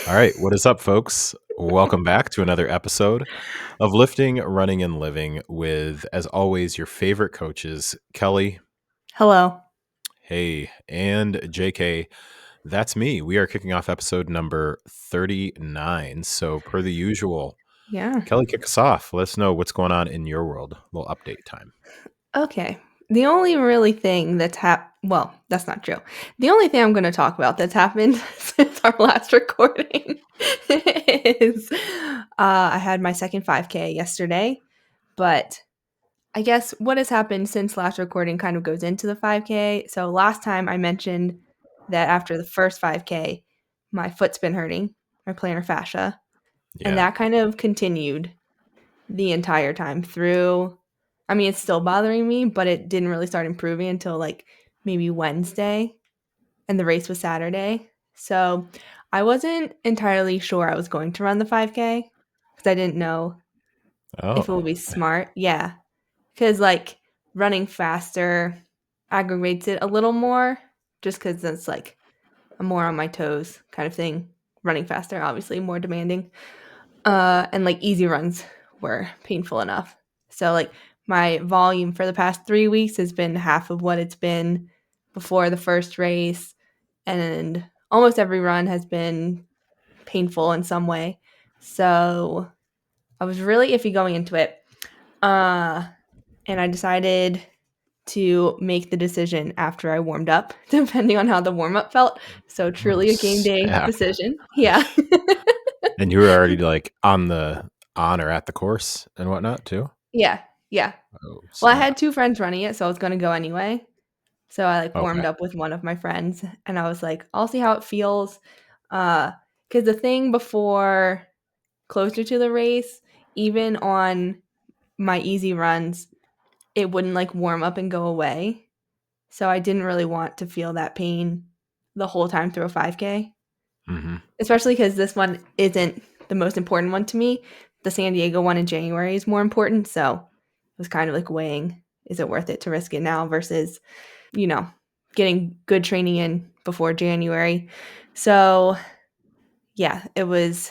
All right, what is up, folks? Welcome back to another episode of Lifting, Running, and Living with, as always, your favorite coaches, Kelly, Hello. hey, and JK. That's me. We are kicking off episode number 39. So, per the usual, Yeah. Kelly, kick us off. Let us know what's going on in your world. A little update time. Okay. The only really thing well, that's not true. The only thing I'm going to talk about that's happened since our last recording is I had my second 5K yesterday, but I guess what has happened since last recording kind of goes into the 5K. So last time I mentioned that after the first 5K, my foot's been hurting, my plantar fascia, and Yeah. that kind of continued the entire time through. I mean, it's still bothering me, but it didn't really start improving until like maybe Wednesday, and the race was Saturday. So I wasn't entirely sure I was going to run the 5K because I didn't know if it Oh, would be smart. Yeah. Because like running faster aggravates it a little more just because it's like I'm more on my toes kind of thing. Running faster, obviously, more demanding. And like easy runs were painful enough. So like my volume for the past 3 weeks has been half of what it's been before the first race, and almost every run has been painful in some way. So I was really iffy going into it. Uh, and I decided to make the decision after I warmed up, depending on how the warm up felt. So oh, truly a game day snap. decision. Yeah. And you were already like on or at the course and whatnot, too? Yeah. Yeah. Oh, Well, I had snap. 2 friends running it, so I was gonna go anyway. So I, like, Okay. warmed up with one of my friends, and I was like, "I'll see how it feels." Because the thing before closer to the race, even on my easy runs, it wouldn't, like, warm up and go away. So I didn't really want to feel that pain the whole time through a 5K, Mm-hmm. especially because this one isn't the most important one to me. The San Diego one in January is more important, so it was kind of, like, weighing, is it worth it to risk it now versus you know, getting good training in before January. So, yeah, it was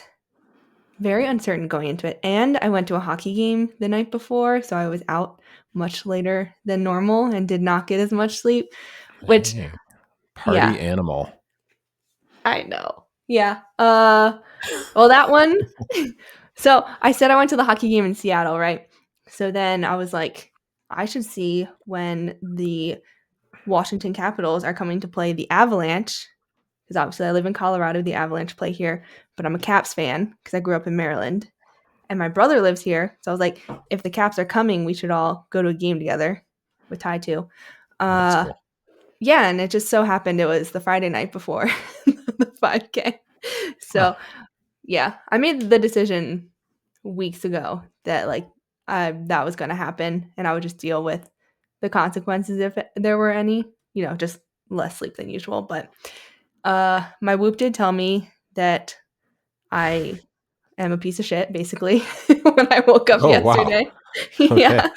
very uncertain going into it. And I went to a hockey game the night before, so I was out much later than normal and did not get as much sleep, which, Dang. yeah, Party animal. I know. Yeah. Well, that one. So I said I went to the hockey game in Seattle, right? So then I was like, I should see when the Washington Capitals are coming to play the Avalanche, because obviously I live in Colorado, the Avalanche play here, but I'm a Caps fan because I grew up in Maryland. And my brother lives here. So I was like, if the Caps are coming, we should all go to a game together with Ty too. That's Uh, cool. yeah, and it just so happened it was the Friday night before the 5K. Huh. So yeah, I made the decision weeks ago that like that was going to happen, and I would just deal with the consequences if there were any. Just less sleep than usual. But my Whoop did tell me that I am a piece of shit, basically, when I woke up Oh, wow. yesterday. Okay. Yeah.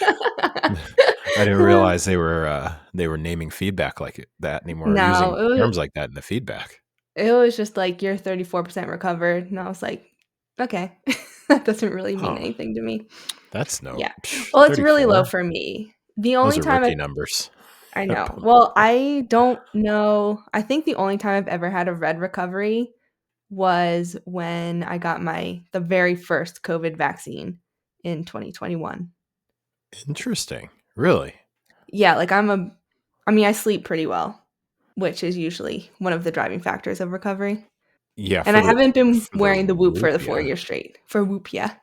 I didn't realize they were naming feedback like that anymore, or No, using terms like that in the feedback. it was just like you're 34% recovered, and I was like, okay, that doesn't really mean Huh. anything to me. That's no Yeah. Well, it's really low 34. for me. The Those only are time rookie numbers. I know. Well, I don't know. I think the only time I've ever had a red recovery was when I got the very first COVID vaccine in 2021. Interesting. Really? Yeah, like I mean, I sleep pretty well, which is usually one of the driving factors of recovery. Yeah, And I haven't been for the wearing the Whoop for whoop, the 4 yeah. years straight. For Whoop, yeah.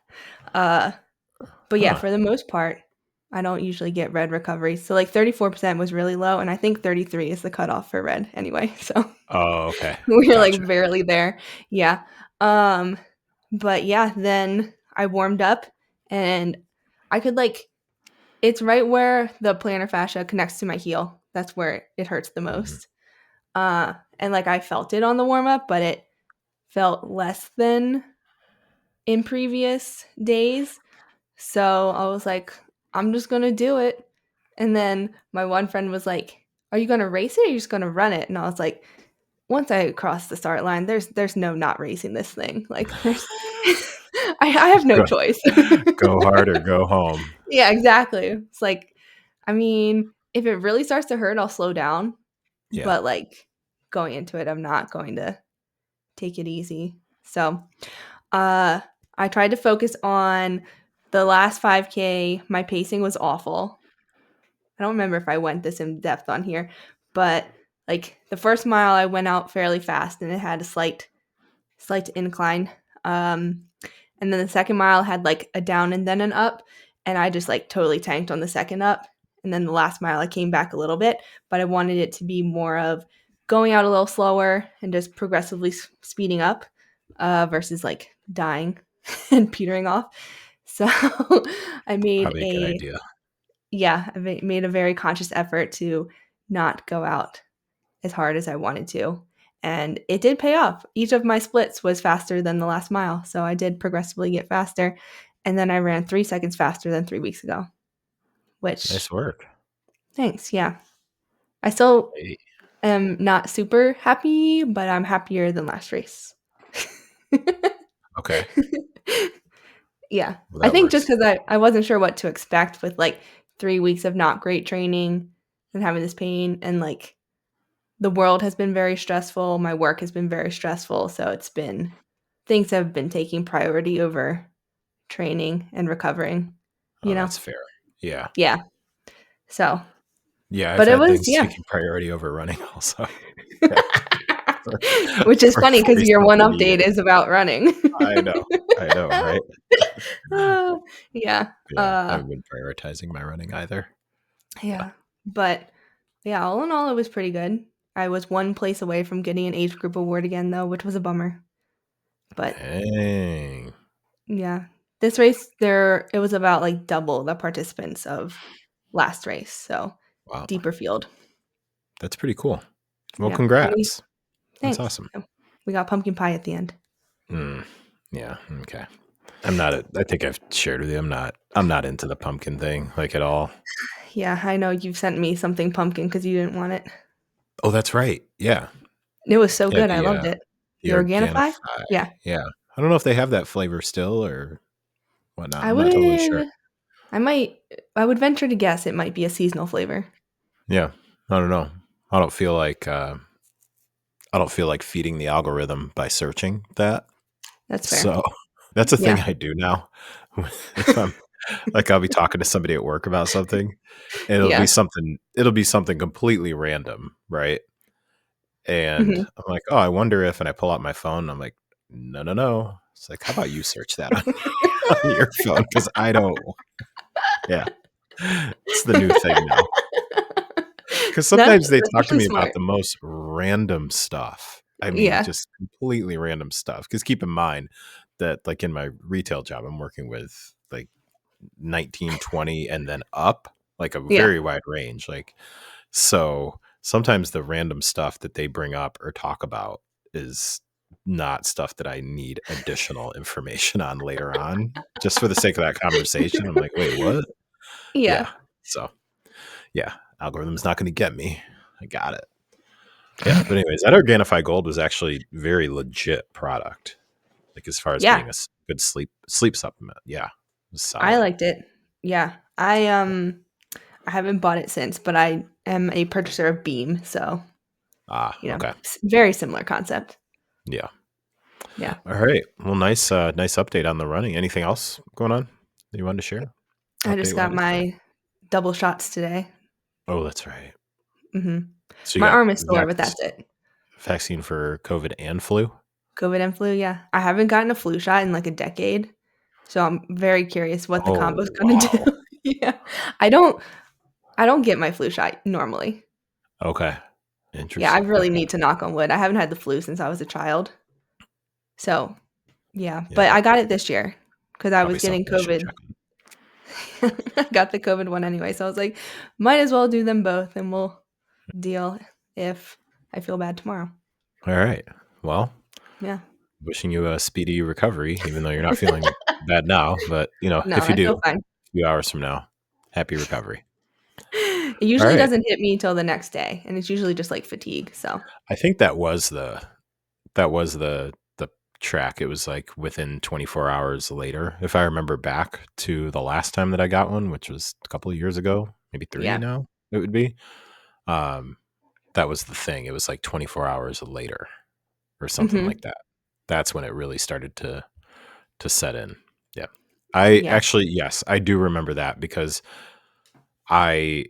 Uh, but yeah, Huh. for the most part, I don't usually get red recoveries. So like 34% was really low, and I think 33 is the cutoff for red anyway. So Oh, okay. we're Gotcha. like barely there. Yeah. Um, but yeah, then I warmed up, and I could like it's right where the plantar fascia connects to my heel. That's where it hurts the Mhm. most. And like I felt it on the warm up, but it felt less than in previous days. So I was like, I'm just gonna do it. And then my one friend was like, are you gonna race it or are you just gonna run it? And I was like, once I cross the start line, there's no not racing this thing. Like there's I have no Go choice. go hard or go home. Yeah, exactly. It's like, I mean, if it really starts to hurt, I'll slow down, Yeah. but like going into it, I'm not going to take it easy. So, uh I tried to focus on the last 5K. My pacing was awful. I don't remember if I went this in depth on here, but like the first mile I went out fairly fast and it had a slight incline. And then the second mile had like a down and then an up, and I just like totally tanked on the second up. And then the last mile I came back a little bit, but I wanted it to be more of going out a little slower and just progressively speeding up versus like dying and petering off. So I made Probably a good a idea. yeah, made a very conscious effort to not go out as hard as I wanted to. And it did pay off. Each of my splits was faster than the last mile. So I did progressively get faster. And then I ran 3 seconds faster than 3 weeks ago, which Nice work. thanks. Yeah. I still Hey, am not super happy, but I'm happier than last race. okay. Yeah. Well, I that think just works. because I wasn't sure what to expect with like 3 weeks of not great training and having this pain, and like the world has been very stressful. My work has been very stressful. So things have been taking priority over training and recovering, Oh, you know? that's fair. Yeah. Yeah. So, Yeah, I've but it had was, things yeah. taking priority over running also. Yeah. For Which is for funny because 40 your one something years. update is about running. I know, right? Uh, yeah. Yeah, I haven't been prioritizing my running either. Yeah. Yeah. But yeah, all in all, it was pretty good. I was one place away from getting an age group award again, though, which was a bummer. But Dang. yeah, this race, it was about like double the participants of last race. So Wow. deeper field. That's pretty cool. Well, Yeah. And congrats. That's thanks. awesome. We got pumpkin pie at the end. Mm, yeah, okay. I think I've shared with you, I'm not into the pumpkin thing, like, at all. Yeah, I know you've sent me something pumpkin because you didn't want it. Oh, that's right. Yeah. It was so Yeah, good. I loved it. the The Organifi? Organifi. Yeah. Yeah. I don't know if they have that flavor still or whatnot. I I'm not totally sure. would I might I would venture to guess it might be a seasonal flavor. Yeah. I don't know. I don't feel like, uh I don't feel like feeding the algorithm by searching that. That's fair. So, that's a thing Yeah. I do now. If I'm like, I'll be talking to somebody at work about something, and Yeah. it'll be something completely random, right? And Mhm. I'm like, "Oh, I wonder if," and I pull out my phone, and I'm like, "No, no, no." It's like, "How about you search that on on your phone? Because I don't." Yeah. It's the new thing now. Because sometimes they That's talk to actually me about smart. the most random stuff. I mean, Yeah. just completely random stuff. Because keep in mind that, like, in my retail job, I'm working with, like, 19, 20, and then up, like, a Yeah. very wide range, like, so sometimes the random stuff that they bring up or talk about is not stuff that I need additional information on later on, just for the sake of that conversation. I'm like, "Wait, what?" Yeah. Yeah. So, yeah, algorithm's not gonna get me. I got it. Yeah, but anyways, that Organifi Gold was actually very legit product, like, as far as Yeah. being a good sleep supplement. Yeah, it was I solid. liked it. Yeah. I haven't bought it since, but I am a purchaser of Beam, so, Ah, okay. very similar concept. Yeah. Yeah. All right. Well, nice update on the running. Anything else going on that you wanted to share I just update got wise? my double shots today. Oh, that's right. Mhm. So you My got arm is sore, but that's it. vaccine for COVID and flu? COVID and flu, yeah. I haven't gotten a flu shot in, like, a decade, so I'm very curious what the Oh, combo's gonna do. wow. Yeah. I don't I don't get my flu shot normally. Okay. Yeah, I Interesting. really Okay. need to knock on wood. I haven't had the flu since I was a child. So, yeah, Yeah, but I got it this year because I was probably getting something I should COVID. check on. I got the COVID one anyway, so I was like, might as well do them both and we'll deal if I feel bad tomorrow. All right. Well, Yeah. wishing you a speedy recovery, even though you're not feeling bad now. But, No, if you I do, feel a fine. few hours from now, happy recovery. It All usually right. doesn't hit me till the next day, and it's usually just, like, fatigue, so I think that was the track. It was like within 24 hours later. If I remember back to the last time that I got one, which was a couple of years ago, maybe 3 yeah. now, it would be. Um, that was the thing. It was like 24 hours later or something Mhm. like that. That's when it really started to set in. Yeah. I Yeah. actually, yes, I do remember that because I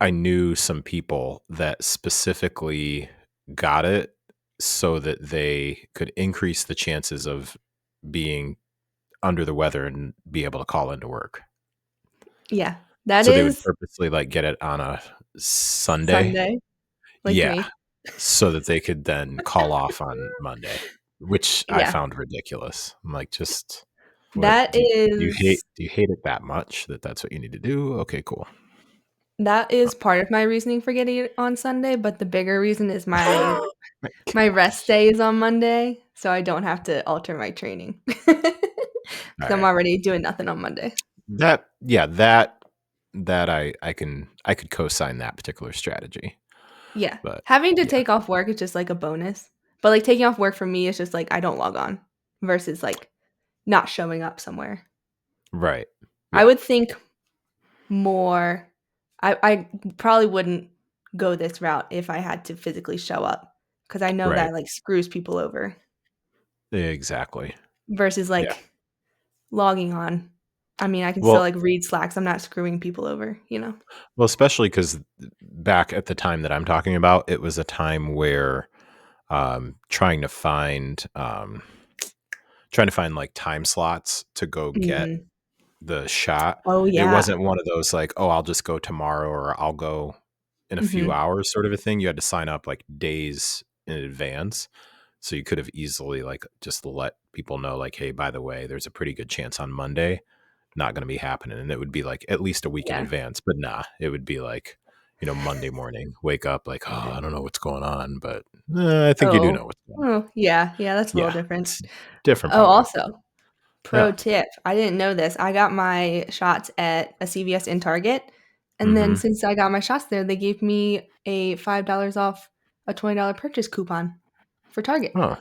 I knew some people that specifically got it so that they could increase the chances of being under the weather and be able to call into work. Yeah. That So they would is purposely like get it on a Sunday. Sunday, like Yeah. me. So that they could then call off on Monday, which I Yeah. found ridiculous. I'm like, just what That is do you hate it that much that that's what you need to do? Okay, cool. that is part of my reasoning for getting it on Sunday, but the bigger reason is my My my rest gosh. day is on Monday, so I don't have to alter my training All because I'm right. already doing nothing on Monday. That yeah, that I could co-sign that particular strategy. Yeah. But Having to yeah, take off work is just, like, a bonus, but, like, taking off work for me is just, like, I don't log on versus, like, not showing up somewhere. right. I Yeah, would think more I probably wouldn't go this route if I had to physically show up because I know right. that, like, screws people over Exactly. versus, Yeah. like, logging on. I mean, I can still, Well like, read Slacks, I'm not screwing people over, you know? well, especially because back at the time that I'm talking about, it was a time where, trying to find, like, time slots to go get Mhm. the shot. Oh, It yeah. wasn't one of those like, "Oh, I'll just go tomorrow," or "I'll go in a few Mhm. hours," sort of a thing. You had to sign up, like, days in advance. So you could have easily, like, just let people know, like, "Hey, by the way, there's a pretty good chance on Monday, not gonna be happening," and it would be, like, at least a week in Yeah. advance, but nah, it would be, like, Monday morning, wake up, like, "Oh, I don't know what's going on," but, I think you do Oh. know what's going on. Oh, yeah, yeah, that's a little Yeah, different. it's different Oh, ballgame. also, pro Yeah. tip, I didn't know this, I got my shots at a CVS in Target, and then Mhm. since I got my shots there, they gave me a $5 off a $20 purchase coupon for Target, Oh,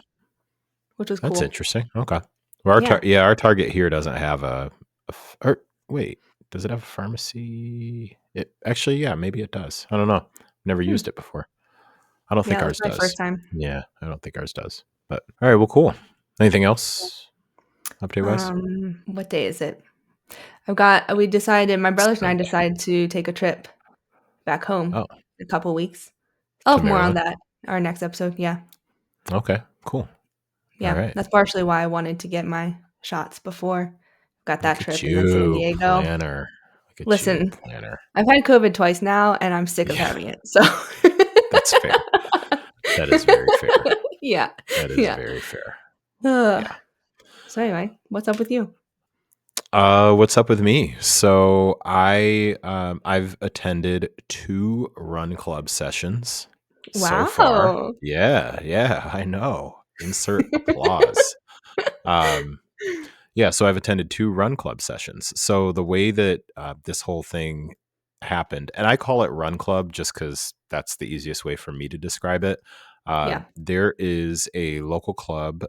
which was that's cool. interesting. Okay. Well, Yeah. our Target here doesn't have a f or wait, does it have a pharmacy? It actually, yeah, maybe it does. I don't know. Never Hmm. used it before. I don't Yeah, think that was ours my first does. time. Yeah, I don't think ours does. But all right, well, cool. Anything Yeah. else update wise? What day is it? We decided my brothers and I Sunday. decided to take a trip back home Oh, in a couple weeks. I'll to have more on Maryland. that our next episode, yeah. Okay, cool. All Yeah, right. that's partially why I wanted to get my shots before got that Look at trip and then San you, Diego. planner. Look at you, Listen, planner. I've had COVID twice now, and I'm sick of Yeah, having it, so that's fair. That is very fair. Yeah, That is yeah. very fair. Ugh. Yeah. So anyway, what's up with you? What's up with me? So I've attended 2 run club sessions so far. Wow. Yeah, yeah, I know. Insert applause. Um, yeah, so I've attended 2 run club sessions. So the way that this whole thing happened, and I call it run club just because that's the easiest way for me to describe it. Yeah. There is a local club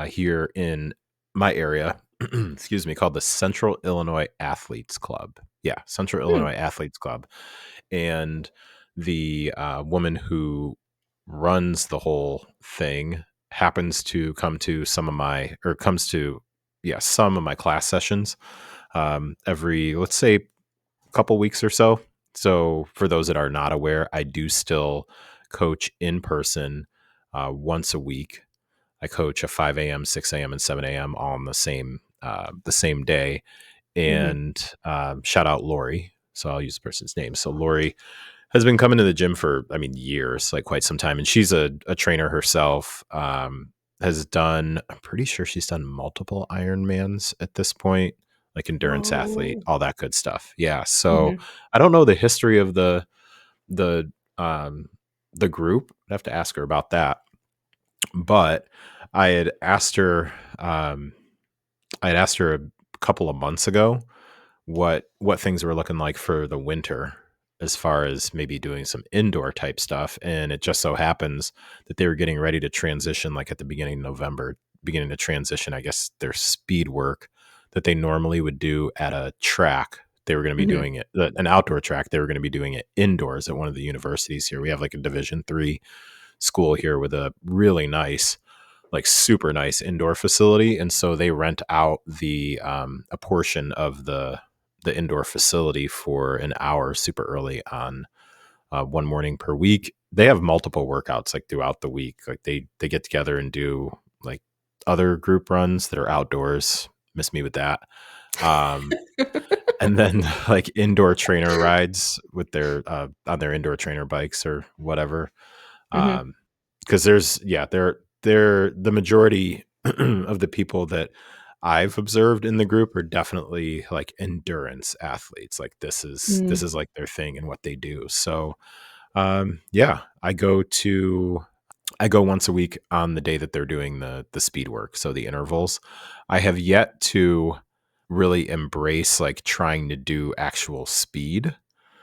here in my area, excuse me, called the Central Illinois Athletes Club. Yeah, Central Hmm. Illinois Athletes Club. And the woman who runs the whole thing happens to come to some of my class sessions every, let's say, couple weeks or so. So for those that are not aware, I do still coach in person once a week. I coach a 5 a.m., 6 a.m., and 7 a.m. all on the same day. Mhm. And shout out Lori. So I'll use the person's name. So Lori has been coming to the gym for, I mean, years, like quite some time. And she's a trainer herself. Has done, I'm pretty sure she's done multiple Ironmans at this point, like endurance athlete, Oh. all that good stuff. Yeah. So Mhm. I don't know the history of the um the group. I'd have to ask her about that. But I had asked her, a couple of months ago what things were looking like for the winter as far as maybe doing some indoor type stuff. And it just so happens that they were getting ready to transition, like at the beginning of November, beginning to transition, I guess, their speed work that they normally would do at a track. They were going to be Mhm. doing it, an outdoor track. They were going to be doing it indoors at one of the universities here. We have like a Division 3 school here with a really nice, like super nice indoor facility. And so they rent out a portion of the indoor facility for an hour super early on, one morning per week. They have multiple workouts like throughout the week. Like they get together and do like other group runs that are outdoors. Miss me with that. Um, and then like indoor trainer rides with their on their indoor trainer bikes or whatever. Mhm. Um, because they're the majority of the people that I've observed in the group are definitely like endurance athletes. Like this Mm. is like their thing and what they do. So yeah, I go once a week on the day that they're doing the speed work, so the intervals. I have yet to really embrace like trying to do actual speed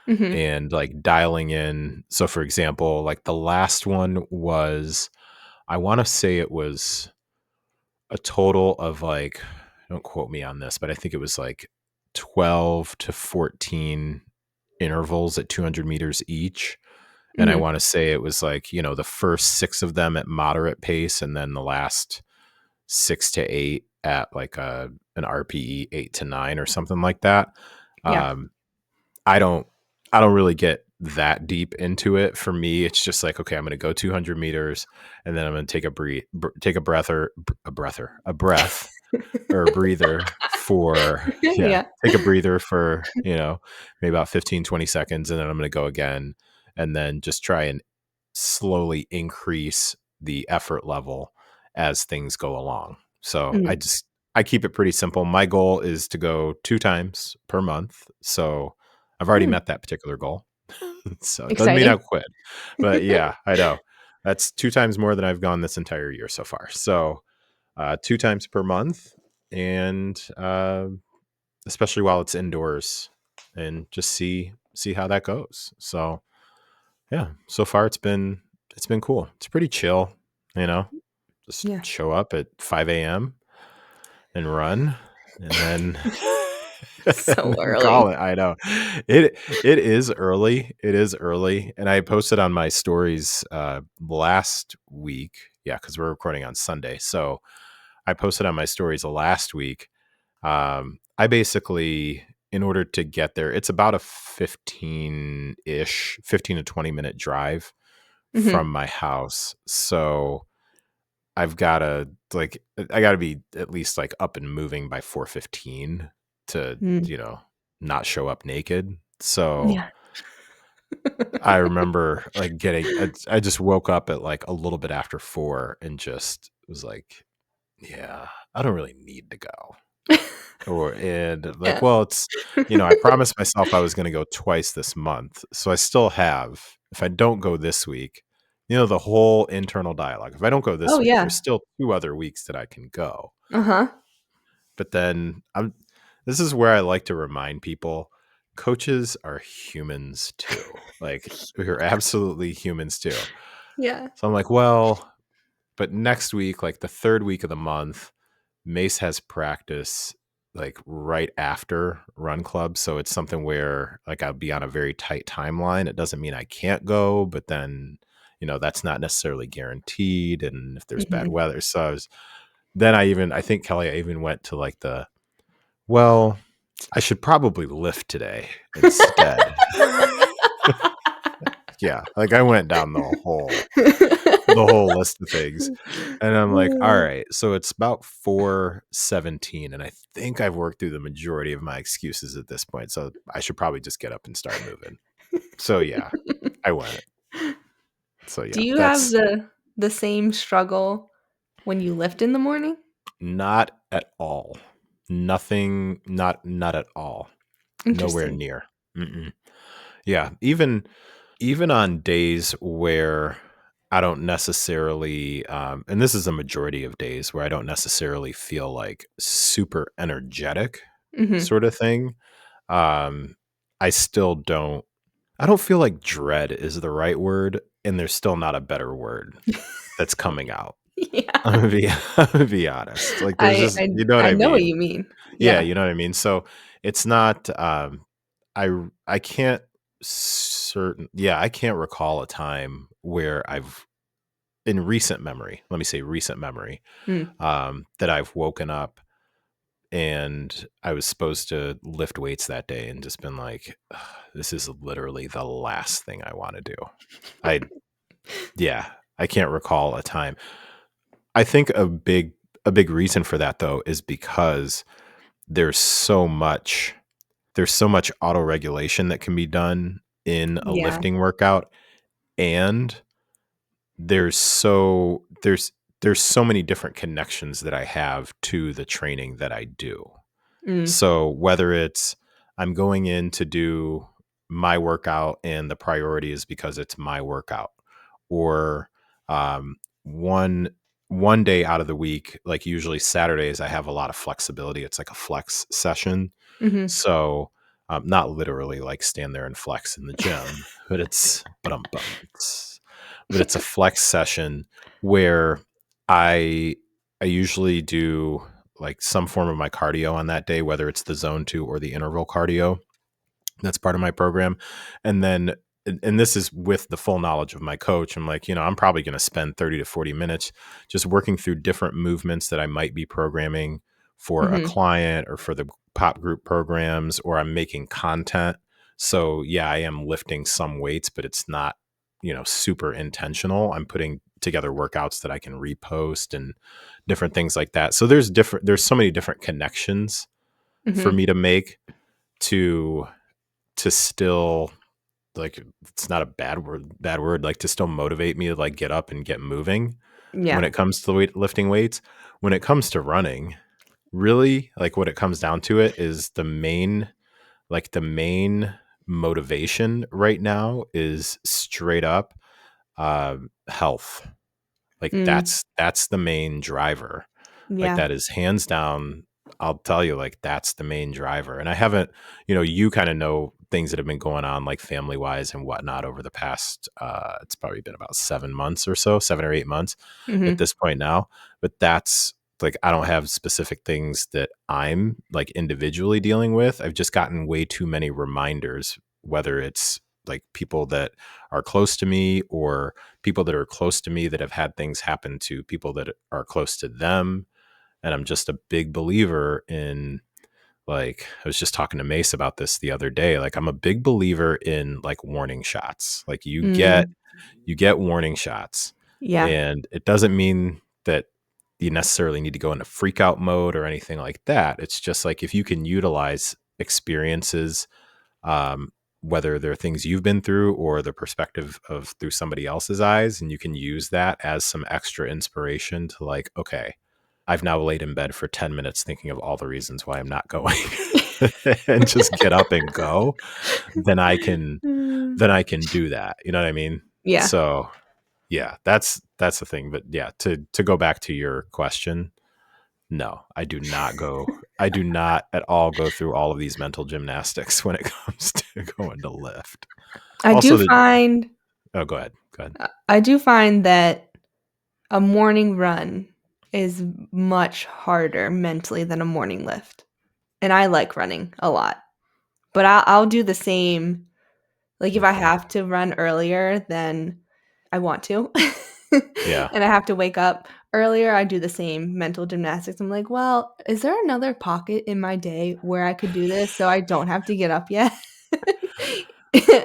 Mhm. and like dialing in. So for example, like the last one was, I want to say it was a total of like, don't quote me on this, but I think it was like 12 to 14 intervals at 200 meters each. And I Mhm. want to say it was like, the first 6 of them at moderate pace, and then the last 6 to 8 at like an RPE 8 to 9 or something like that. Yeah. Um, I don't I don't really get that deep into it. For me, it's just like, okay, I'm going to go 200 meters, and then I'm going to take a breath or a breath or a breather for, yeah, Yeah. take a breather for, maybe about 15, 20 seconds. And then I'm going to go again, and then just try and slowly increase the effort level as things go along. So Mhm. I keep it pretty simple. My goal is to go 2 times per month. So I've already Mm. met that particular goal. So it doesn't mean Exciting. I'll quit. But yeah, I know. That's 2 times more than I've gone this entire year so far. So 2 times per month, and especially while it's indoors, and just see how that goes. So yeah, so far it's been cool. It's pretty chill, you know. Just Yeah. show up at 5 a.m. and run, and then and So then call early. it. I know it is early. It is early, and I posted on my stories last week. Yeah, because we're recording on Sunday, so I posted on my stories last week. I basically, in order to get there, it's about a 15 to 20 minute drive Mhm. from my house. So I've got to I got to be at least like up and moving by 4:15 to, Mm. not show up naked. So Yeah. I remember like I just woke up at like a little bit after 4 and just was like, yeah, I don't really need to go. And like, Yeah. well, I promised myself I was going to go twice this month. So I still have, if I don't go this week, the whole internal dialogue. If I don't go Oh, this week, there's yeah. still 2 other weeks that I can go. Uh-huh. But then this is where I like to remind people, coaches are humans too. Like, we're absolutely humans too. Yeah. So I'm like, well, but next week, like the third week of the month, Mace has practice like right after run club. So it's something where like I'll be on a very tight timeline. It doesn't mean I can't go, but then, that's not necessarily guaranteed. And if there's bad Mhm. weather. So then I think Kelly, I even went to like well, I should probably lift today instead. Yeah. Like I went down the whole list of things. And I'm like, all right, so it's about 4:17, and I think I've worked through the majority of my excuses at this point. So I should probably just get up and start moving. So yeah, I went. So Do yeah, you have that's the same struggle when you lift in the morning? not at all. Nothing, not at all. Nowhere Interesting. near. Mm-mm. Yeah, even on days where I don't necessarily, and this is a majority of days where I don't necessarily feel like super energetic, Mhm. sort of thing. Um, I still don't. I don't feel like dread is the right word, and there's still not a better word that's coming out. Yeah. I'm gonna be I'm gonna be honest. Like, there's I just I you know what I I know what mean? you mean. Yeah, Yeah. you know what I mean? So, it's not, I can't I can't recall a time where I've in recent memory, let me say recent memory, Mm. that I've woken up and I was supposed to lift weights that day and just been like, "Ugh, this is literally the last thing I wanna do." I Yeah, I can't recall a time. I think a big reason for that though is because there's so much there's so much auto regulation that can be done in a Yeah. lifting workout, and there's so there's there's so many different connections that I have to the training that I do. Mm. So whether it's I'm going in to do my workout and the priority is because it's my workout, or um, one one day out of the week, like usually Saturdays, I have a lot of flexibility. It's like a flex session, Mhm. so not literally like stand there and flex in the gym, but it's a flex session where I I usually do like some form of my cardio on that day, whether it's the zone 2 or the interval cardio. That's part of my program. And then and this is with the full knowledge of my coach. I'm like, I'm probably going to spend 30 to 40 minutes just working through different movements that I might be programming for a Mhm. client or for the pop group programs, or I'm making content. So, yeah, I am lifting some weights, but it's not, super intentional. I'm putting together workouts that I can repost and different things like that. So there's so many different connections for Mhm. me to make to still, like, it's not a bad word, like, to still motivate me to, like, get up and get moving when Yeah. it comes to lifting weights. When it comes to running, really, like, what it comes down to it is the main motivation right now is straight up, health. Like, Mm. that's the main driver. Like, Yeah. that is hands down, I'll tell you, like, that's the main driver, and I haven't you kinda know things that have been going on, like, family-wise and whatnot over the past, it's probably been about 7 months or so, 7 or 8 months at Mhm. this point now, but that's like, I don't have specific things that I'm, like, individually dealing with. I've just gotten way too many reminders, whether it's, like, people that are close to me or people that are close to me that have had things happen to people that are close to them. And I'm just a big believer in, like, I was just talking to Mace about this the other day. Like, I'm a big believer in, like, warning shots. Like, Mm. you get warning shots, Yeah. and it doesn't mean that you necessarily need to go into freak out mode or anything like that. It's just like, if you can utilize experiences, um, whether they're things you've been through or the perspective of through somebody else's eyes, and you can use that as some extra inspiration to, like, okay, I've now laid in bed for 10 minutes thinking of all the reasons why I'm not going and just get up and go, then I can Mm. then I can do that. You know what I mean? Yeah. So, yeah, that's the thing. But yeah, to go back to your question, no, I do not at all go through all of these mental gymnastics when it comes to going to lift. I Also do the find Oh, go ahead. Go ahead. I do find that a morning run is much harder mentally than a morning lift, and I like running a lot, but I'll do the same. Like, if I Mhm. have to run earlier than I want to, Yeah. and I have to wake up earlier, I do the same mental gymnastics. I'm like, "Well, is there another pocket in my day where I could do this so I don't have to get up yet?"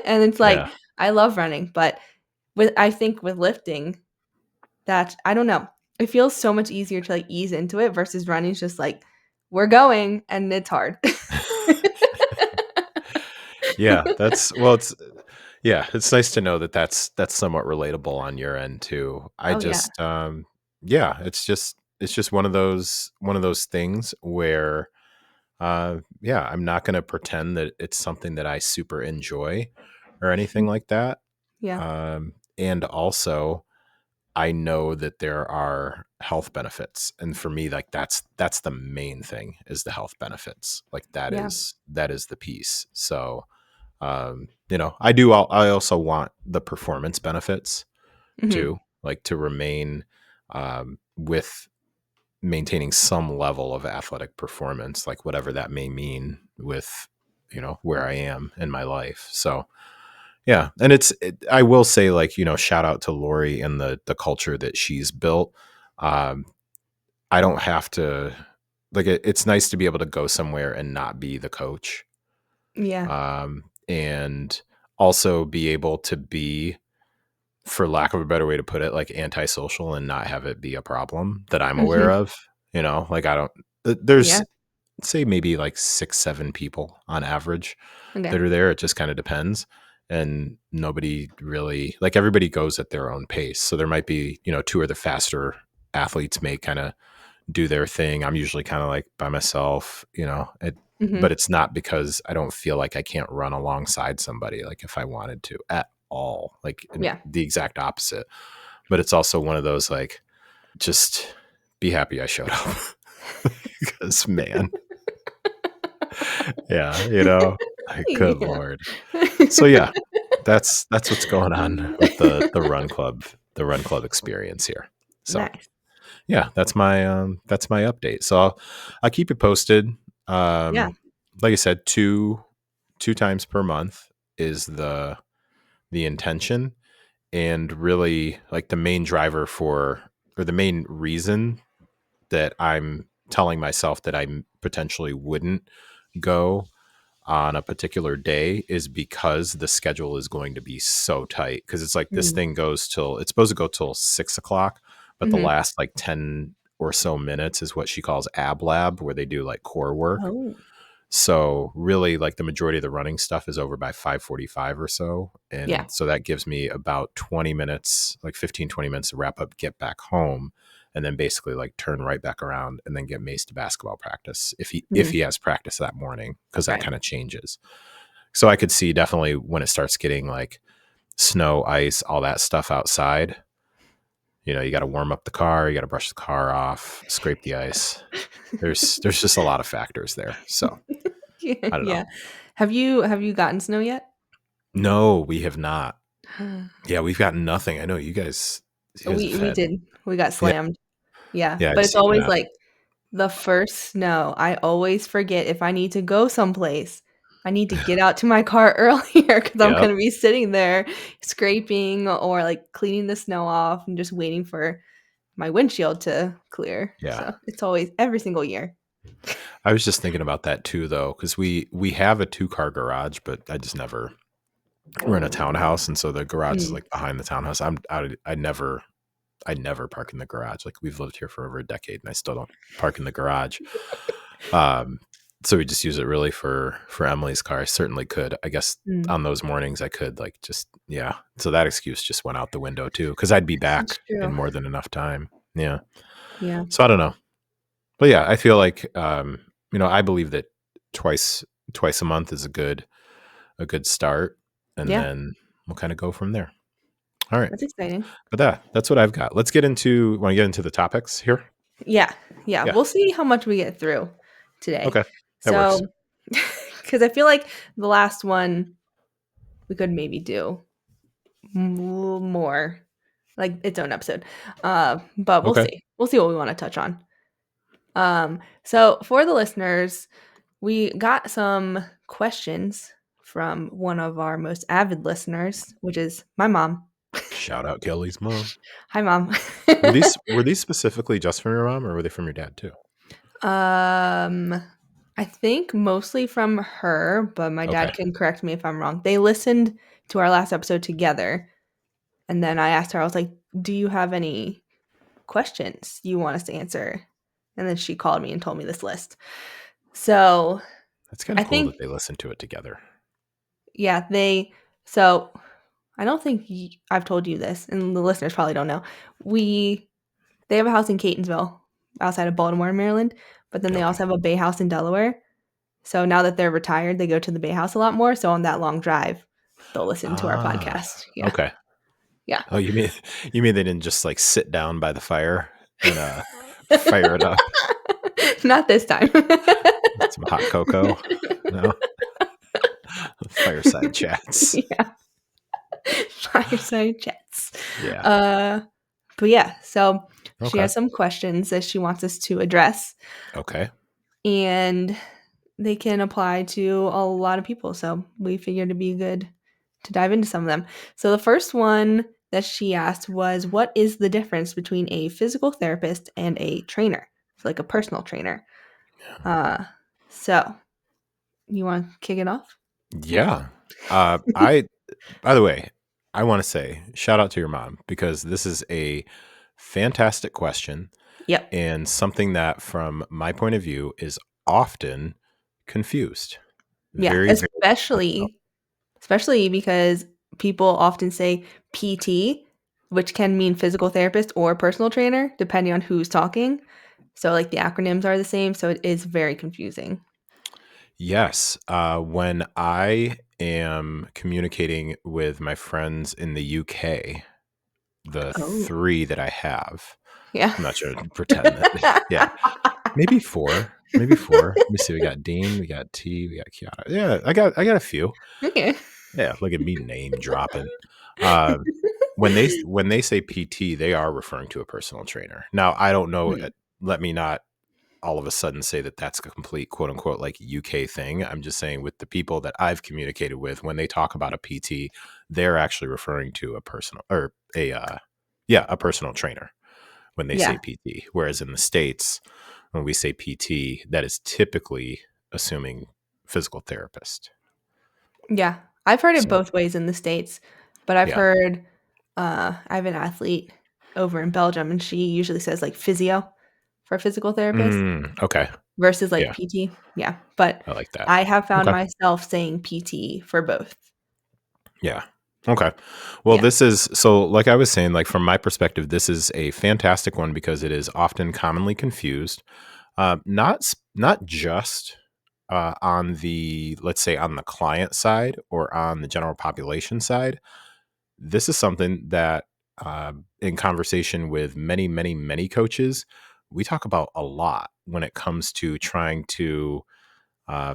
And it's like, Yeah. I love running, but I think with lifting, that I don't know, it feels so much easier to, like, ease into it versus running is just like, "We're going," and it's hard. Yeah, it's nice to know that that's somewhat relatable on your end too. I Oh, yeah. just yeah, it's just one of those things where yeah, I'm not going to pretend that it's something that I super enjoy or anything like that. Yeah. And also I know that there are health benefits, and for me, like, that's the main thing, is the health benefits. Like, that Yeah. is that is the piece. So, I also want the performance benefits Mhm. too, like to remain with maintaining some level of athletic performance, like whatever that may mean with, where I am in my life. So yeah. And I will say, like, shout out to Lori and the culture that she's built. Um, I don't have to, like, it's nice to be able to go somewhere and not be the coach. Yeah. And also be able to be, for lack of a better way to put it, like antisocial and not have it be a problem that I'm aware Mhm. of. Like I don't, there's, Yeah. say maybe like 6, 7 people on average Okay. that are there. It just kind of depends. And nobody really, like, everybody goes at their own pace. So there might be, two of the faster athletes may kind of do their thing. I'm usually kind of like by myself, but Mhm. it's not because I don't feel like I can't run alongside somebody, like if I wanted to at all, like Yeah. the exact opposite. But it's also one of those, like, just be happy I showed up. Because man, yeah, like, good Yeah. Lord. So yeah, that's what's going on with the run club experience here. So Nice. yeah, that's my update. So I'll keep you posted. Yeah. Like I said, two times per month is the intention, and really, like, the main driver or the main reason that I'm telling myself that I potentially wouldn't go on a particular day is because the schedule is going to be so tight. Because it's like this Mm. thing it's supposed to go till 6 o'clock, but the Mhm. last like 10 or so minutes is what she calls ab lab, where they do like core work. Oh. So really, like, the majority of the running stuff is over by 5:45 or so. Yeah. And so that gives me about 20 minutes, like 15, 20 minutes to wrap up, get back home, and then basically like turn right back around and then get Mace to basketball practice if he Mhm. has practice that morning, because that Right. kind of changes. So I could see definitely when it starts getting like snow, ice, all that stuff outside, you got to warm up the car, you got to brush the car off, scrape the ice. There's just a lot of factors there. So Yeah, I don't know. yeah. Have you gotten snow yet? No, we have not. Yeah, we've got nothing. I know you guys have We had. did. We got Yeah, slammed. Yeah, yeah, I've but it's seen always that. like the first snow. I always forget if I need to go someplace. I need to get out to my car earlier because I'm Yep. gonna be sitting there scraping or like cleaning the snow off and just waiting for my windshield to clear. Yeah. So it's always every single year. I was just thinking about that too, though, because we have a 2-car garage, but I just never. We're in a townhouse, and so the garage is Mm. like behind the townhouse. I never park in the garage. Like, we've lived here for over a decade, and I still don't park in the garage. Um, so we just use it really for Emily's car. I certainly could. I guess Mm. on those mornings I could, like, just, yeah. So that excuse just went out the window too, because I'd be That's back in true. more than enough time. Yeah. Yeah. So I don't know. But yeah, I feel like, I believe that twice twice a month is a good start, and Yeah. then we'll kind of go from there. All right. That's exciting. But that's what I've got. Let's want to get into the topics here? Yeah. Yeah. Yeah. We'll see how much we get through today. Okay. That So, works. because I feel like the last one we could maybe do more, like its own episode. But we'll Okay. see. We'll see what we want to touch on. So for the listeners, we got some questions from one of our most avid listeners, which is my mom. Shout out Kelly's mom. Hi, mom. Were these specifically just from your mom, or were they from your dad too? um, I think mostly from her, but my Okay. dad can correct me if I'm wrong. They listened to our last episode together, and then I asked her, I was like, "Do you have any questions you want us to answer?" And then she called me and told me this list. So That's kind I of cool think, that they listened to it together. yeah, so I don't think I've told you this, and the listeners probably don't know. They have a house in Catonsville, outside of Baltimore, Maryland, but then they Okay. also have a Bay House in Delaware. So now that they're retired, they go to the Bay House a lot more. So on that long drive, they'll listen to our Ah. podcast. Yeah, Okay. yeah. Oh, you mean they didn't just like sit down by the fire and fire it up Not this time. with some hot cocoa? No. Fireside chats. Yeah. Fireside chats. Yeah. Uh, but yeah, so she Okay. has some questions that she wants us to address, Okay. and they can apply to a lot of people. So we figured it'd be good to dive into some of them. So the first one that she asked was, what is the difference between a physical therapist and a trainer? So like a personal trainer. Uh, so you want to kick it off? Yeah. I By the way, I want to say shout out to your mom because this is a fantastic question Yep. and something that, from my point of view, is often confused. Yeah. Very, very much so. Especially because people often say PT, which can mean physical therapist or personal trainer, depending on who's talking. So, like, the acronyms are the same. So, it is very confusing. Yes. When I am communicating with my friends in the UK, the Oh, three that I have, yeah. I'm not sure to pretend that. Yeah. Maybe four. Maybe four. Let me see. We got Dean, we got T, we got Kiana. Yeah, I got a few. Okay. Yeah, look at me name dropping. Uh, when they say PT, they are referring to a personal trainer. Now, I don't know. Mm, Let me not all of a sudden say that that's a complete quote unquote like UK thing. I'm just saying with the people that I've communicated with, when they talk about a PT, they're actually referring to a personal or a personal trainer when they say yeah. PT. Whereas in the States, when we say PT, that is typically assuming physical therapist. Yeah. I've heard it So both ways in the States, but I've yeah. heard, I have an athlete over in Belgium, and she usually says like physio for physical therapist Okay. versus like Yeah. PT. Yeah. But I like that. I have found Okay. myself saying PT for both. Yeah. Okay. Well, Yeah. this is so, like I was saying, like from my perspective, this is a fantastic one because it is often commonly confused. Not just on the, let's say, on the client side or on the general population side. This is something that, in conversation with many, many, many coaches, we talk about a lot when it comes to trying to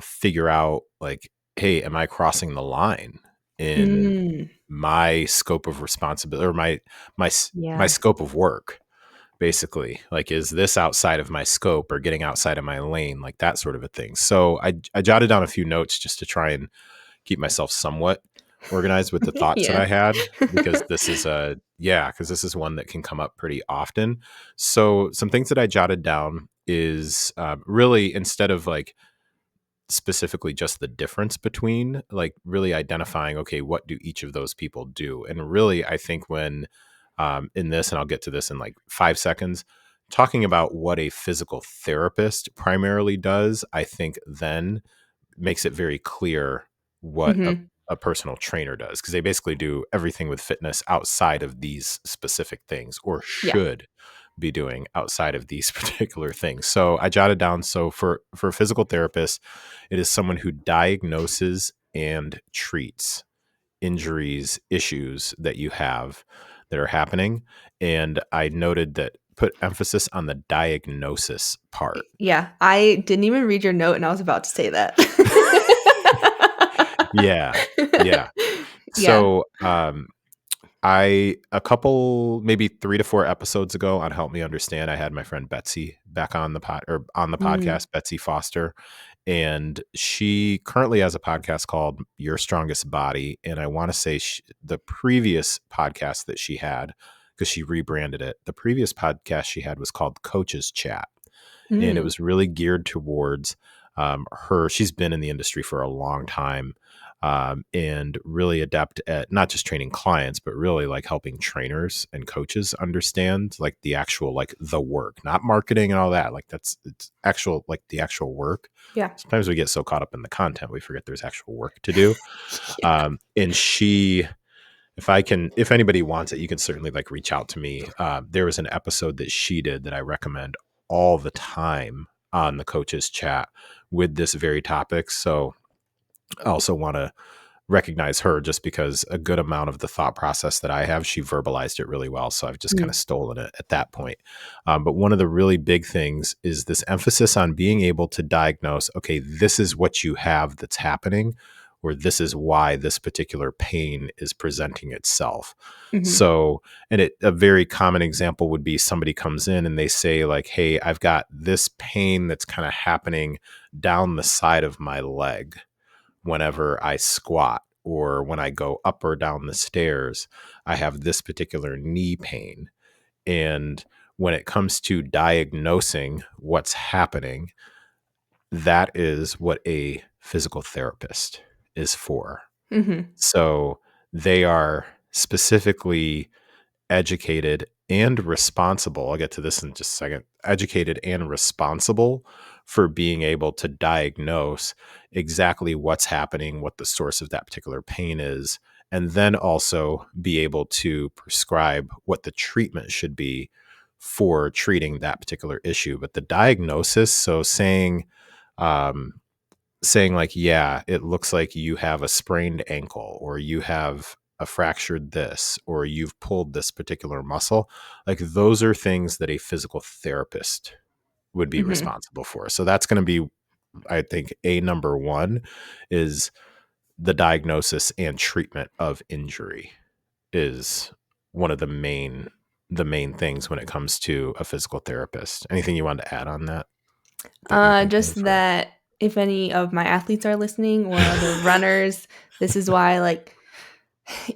figure out, like, hey, am I crossing the line in Mm, my scope of responsibility or my yeah. scope of work? Basically, like, is this outside of my scope or getting outside of my lane, like that sort of a thing. So I jotted down a few notes just to try and keep myself somewhat organized with the thoughts that Yeah. I had, because this is because this is one that can come up pretty often. So some things that I jotted down is, really, instead of like specifically just the difference between, like, really identifying, okay, what do each of those people do? And really, I think when, in this, and I'll get to this in like 5 seconds, talking about what a physical therapist primarily does, I think then makes it very clear what Mhm. a personal trainer does, because they basically do everything with fitness outside of these specific things, or Yeah. should be doing outside of these particular things. So I jotted down, so for a physical therapist, it is someone who diagnoses and treats injuries, issues that you have that are happening. And I noted that, put emphasis on the diagnosis part. Yeah. I didn't even read your note, and I was about to say that. Yeah. Yeah. Yeah. So, I a couple, maybe 3 to 4 episodes ago on Help Me Understand, I had my friend Betsy back on the Mm. podcast, Betsy Foster, and she currently has a podcast called Your Strongest Body, and I wanna say the previous podcast that she had, because she rebranded it, the previous podcast she had was called Coach's Chat, and it Mm. was really geared towards, her. She's been in the industry for a long time, and really adept at not just training clients, but really like helping trainers and coaches understand like the actual, like the work, not marketing and all that. Like it's actual, like the actual work. Yeah. Sometimes we get so caught up in the content we forget there's actual work to do. Yeah. And if anybody wants it, you can certainly like reach out to me. There was an episode that she did that I recommend all the time on the Coaches Chat with this very topic. So I also want to recognize her, just because a good amount of the thought process that I have, she verbalized it really well. So I've just kind Mm. of stolen it at that point. But one of the really big things is this emphasis on being able to diagnose, okay, this is what you have that's happening. or this is why this particular pain is presenting itself. Mhm. So, and a very common example would be somebody comes in and they say like, hey, I've got this pain that's kind of happening down the side of my leg whenever I squat or when I go up or down the stairs. I have this particular knee pain. And when it comes to diagnosing what's happening, that is what a physical therapist is for. Mhm. So they are specifically educated and responsible. I'll get to this in just a second. Educated and responsible for being able to diagnose exactly what's happening, what the source of that particular pain is, and then also be able to prescribe what the treatment should be for treating that particular issue. But the diagnosis, so um, saying like, yeah, it looks like you have a sprained ankle or you have a fractured this or you've pulled this particular muscle, like those are things that a physical therapist would be Mhm. responsible for. So that's going to be, I think, a number one is the diagnosis and treatment of injury is one of the main things when it comes to a physical therapist. Anything you want to add on that you think of? Just Or that if any of my athletes are listening or other runners, this is why, like,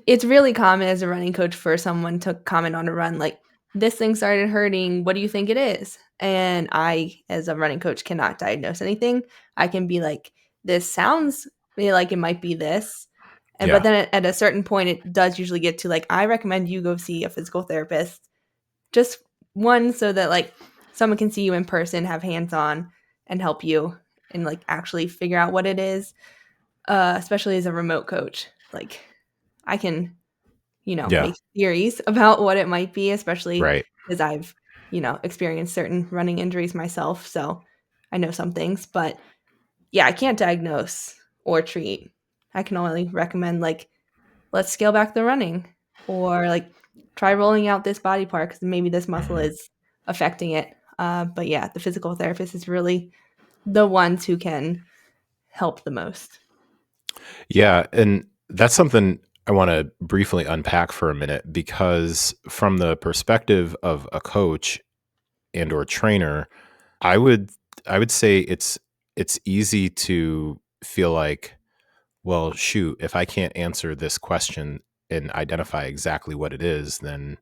it's really common as a running coach for someone to comment on a run like, "This thing started hurting. What do you think it is?" And I, as a running coach, cannot diagnose anything. I can be like, "This sounds like it might be this," and but yeah, then at a certain point, it does usually get to like, "I recommend you go see a physical therapist." Just one so that, like, someone can see you in person, have hands-on, and help you and, like, actually figure out what it is, especially as a remote coach. Like, I can, yeah, make theories about what it might be, especially right. because I've, experienced certain running injuries myself, so I know some things, but, yeah, I can't diagnose or treat. I can only recommend, like, let's scale back the running or like try rolling out this body part because maybe this muscle Mhm. is affecting it. But yeah, the physical therapist is really the ones who can help the most. Yeah, and that's something I want to briefly unpack for a minute because from the perspective of a coach and or trainer, I would I would say it's easy to feel like, well, shoot, if I can't answer this question and identify exactly what it is, then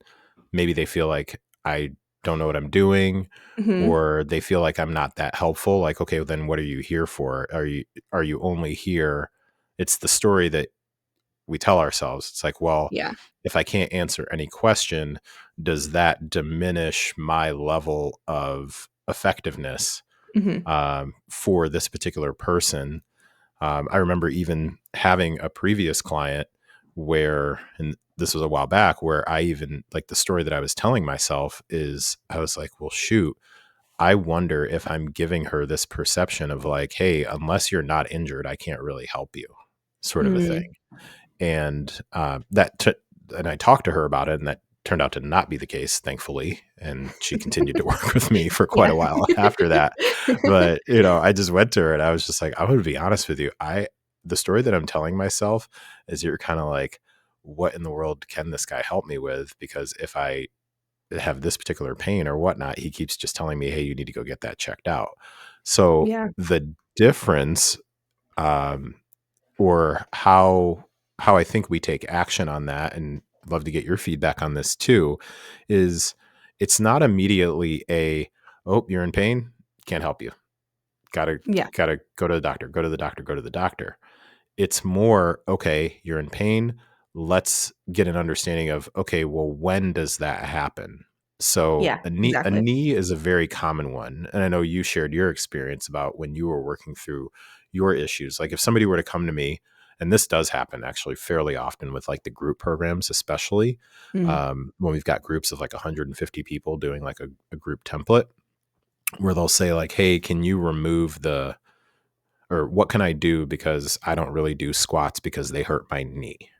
maybe they feel like I don't know what I'm doing Hmm. or they feel like I'm not that helpful. Like, okay, well, then what are you here for? Are you only here? It's the story that we tell ourselves. It's like, well, Yeah. if I can't answer any question, does that diminish my level of effectiveness Hmm. for this particular person? I remember even having a previous client where, and this was a while back, where I even like the story that I was telling myself is I was like, well, shoot, I wonder if I'm giving her this perception of like, hey, unless you're not injured, I can't really help you, sort of a thing. Mm. And and I talked to her about it, and that turned out to not be the case, thankfully. And she continued to work with me for quite Yeah. a while after that. But I just went to her and I was just like, I'm going to be honest with you. The story that I'm telling myself is you're kind of like, what in the world can this guy help me with? Because if I have this particular pain or whatnot, he keeps just telling me, hey, you need to go get that checked out. So Yeah. the difference, um, or how I think we take action on that, and love to get your feedback on this too, is it's not immediately oh, you're in pain, can't help you. Gotta Yeah. gotta go to the doctor, go to the doctor, go to the doctor. It's more, okay, you're in pain. Let's get an understanding of, okay, well, when does that happen? So Yeah. a Exactly. knee is a very common one. And I know you shared your experience about when you were working through your issues. Like if somebody were to come to me, and this does happen actually fairly often with like the group programs, especially Mm. when we've got groups of like 150 people doing like a group template where they'll say like, hey, can you remove or what can I do because I don't really do squats because they hurt my knee.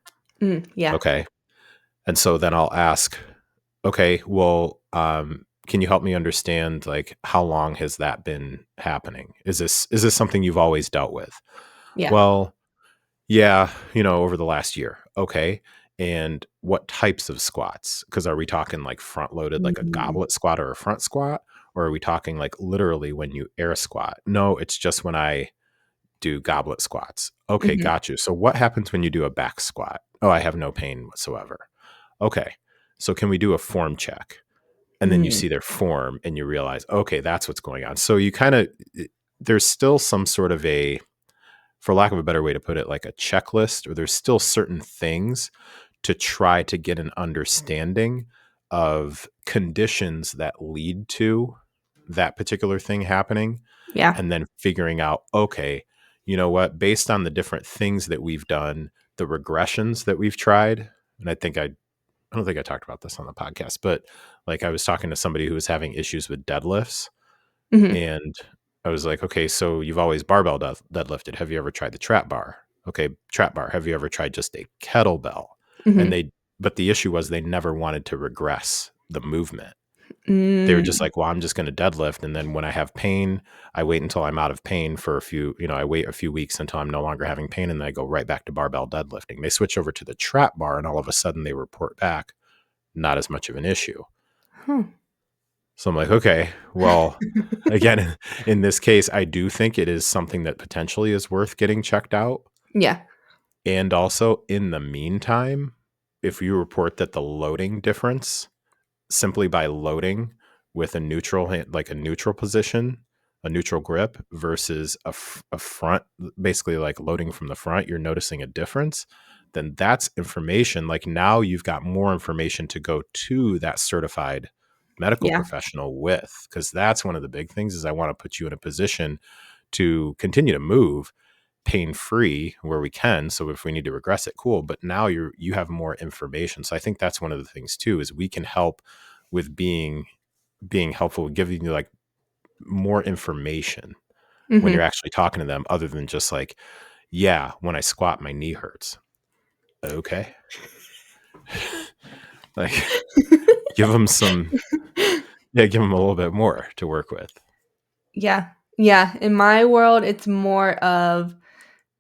Mm. Yeah. Okay. And so then I'll ask, okay, well, can you help me understand like how long has that been happening? Is this something you've always dealt with? Yeah. Well, Yeah, over the last year. Okay. And what types of squats? Because are we talking like front loaded, like a Mm. goblet squat or a front squat? Or are we talking like literally when you air squat? No, it's just when I do goblet squats. Okay, Mhm. got you. So what happens when you do a back squat? Oh, I have no pain whatsoever. Okay. So can we do a form check? And then you Mm. see their form and you realize, okay, that's what's going on. So you kind of, there's still some sort of a, for lack of a better way to put it, like a checklist, or there's still certain things to try to get an understanding of conditions that lead to that particular thing happening, Yeah. and then figuring out, okay, you know what, based on the different things that we've done, the regressions that we've tried, and I don't think I talked about this on the podcast, but like I was talking to somebody who was having issues with deadlifts, Mhm. and I was like, okay, so you've always barbell deadlifted. Have you ever tried the trap bar? Okay, trap bar. Have you ever tried just a kettlebell? And Mhm. but the issue was they never wanted to regress the movement. They were just Mm. like, well, I'm just going to deadlift. And then when I have pain, I wait until I'm out of pain for I wait a few weeks until I'm no longer having pain. And then I go right back to barbell deadlifting. They switch over to the trap bar and all of a sudden they report back not as much of an issue. Huh. So I'm like, okay, well, again, in this case, I do think it is something that potentially is worth getting checked out. Yeah. And also, in the meantime, if you report that the loading difference simply by loading with a neutral like a neutral position, a neutral grip versus a front, basically like loading from the front, you're noticing a difference, then that's information. Like now you've got more information to go to that certified medical Yeah. professional with, because that's one of the big things is I want to put you in a position to continue to move pain free where we can. So if we need to regress it, cool. But now you have more information. So I think that's one of the things too, is we can help with being helpful, giving you like more information when you're Mhm. actually talking to them, other than just like, yeah, when I squat, my knee hurts. Okay. Like give them some, yeah, give them a little bit more to work with. Yeah. Yeah. In my world, it's more of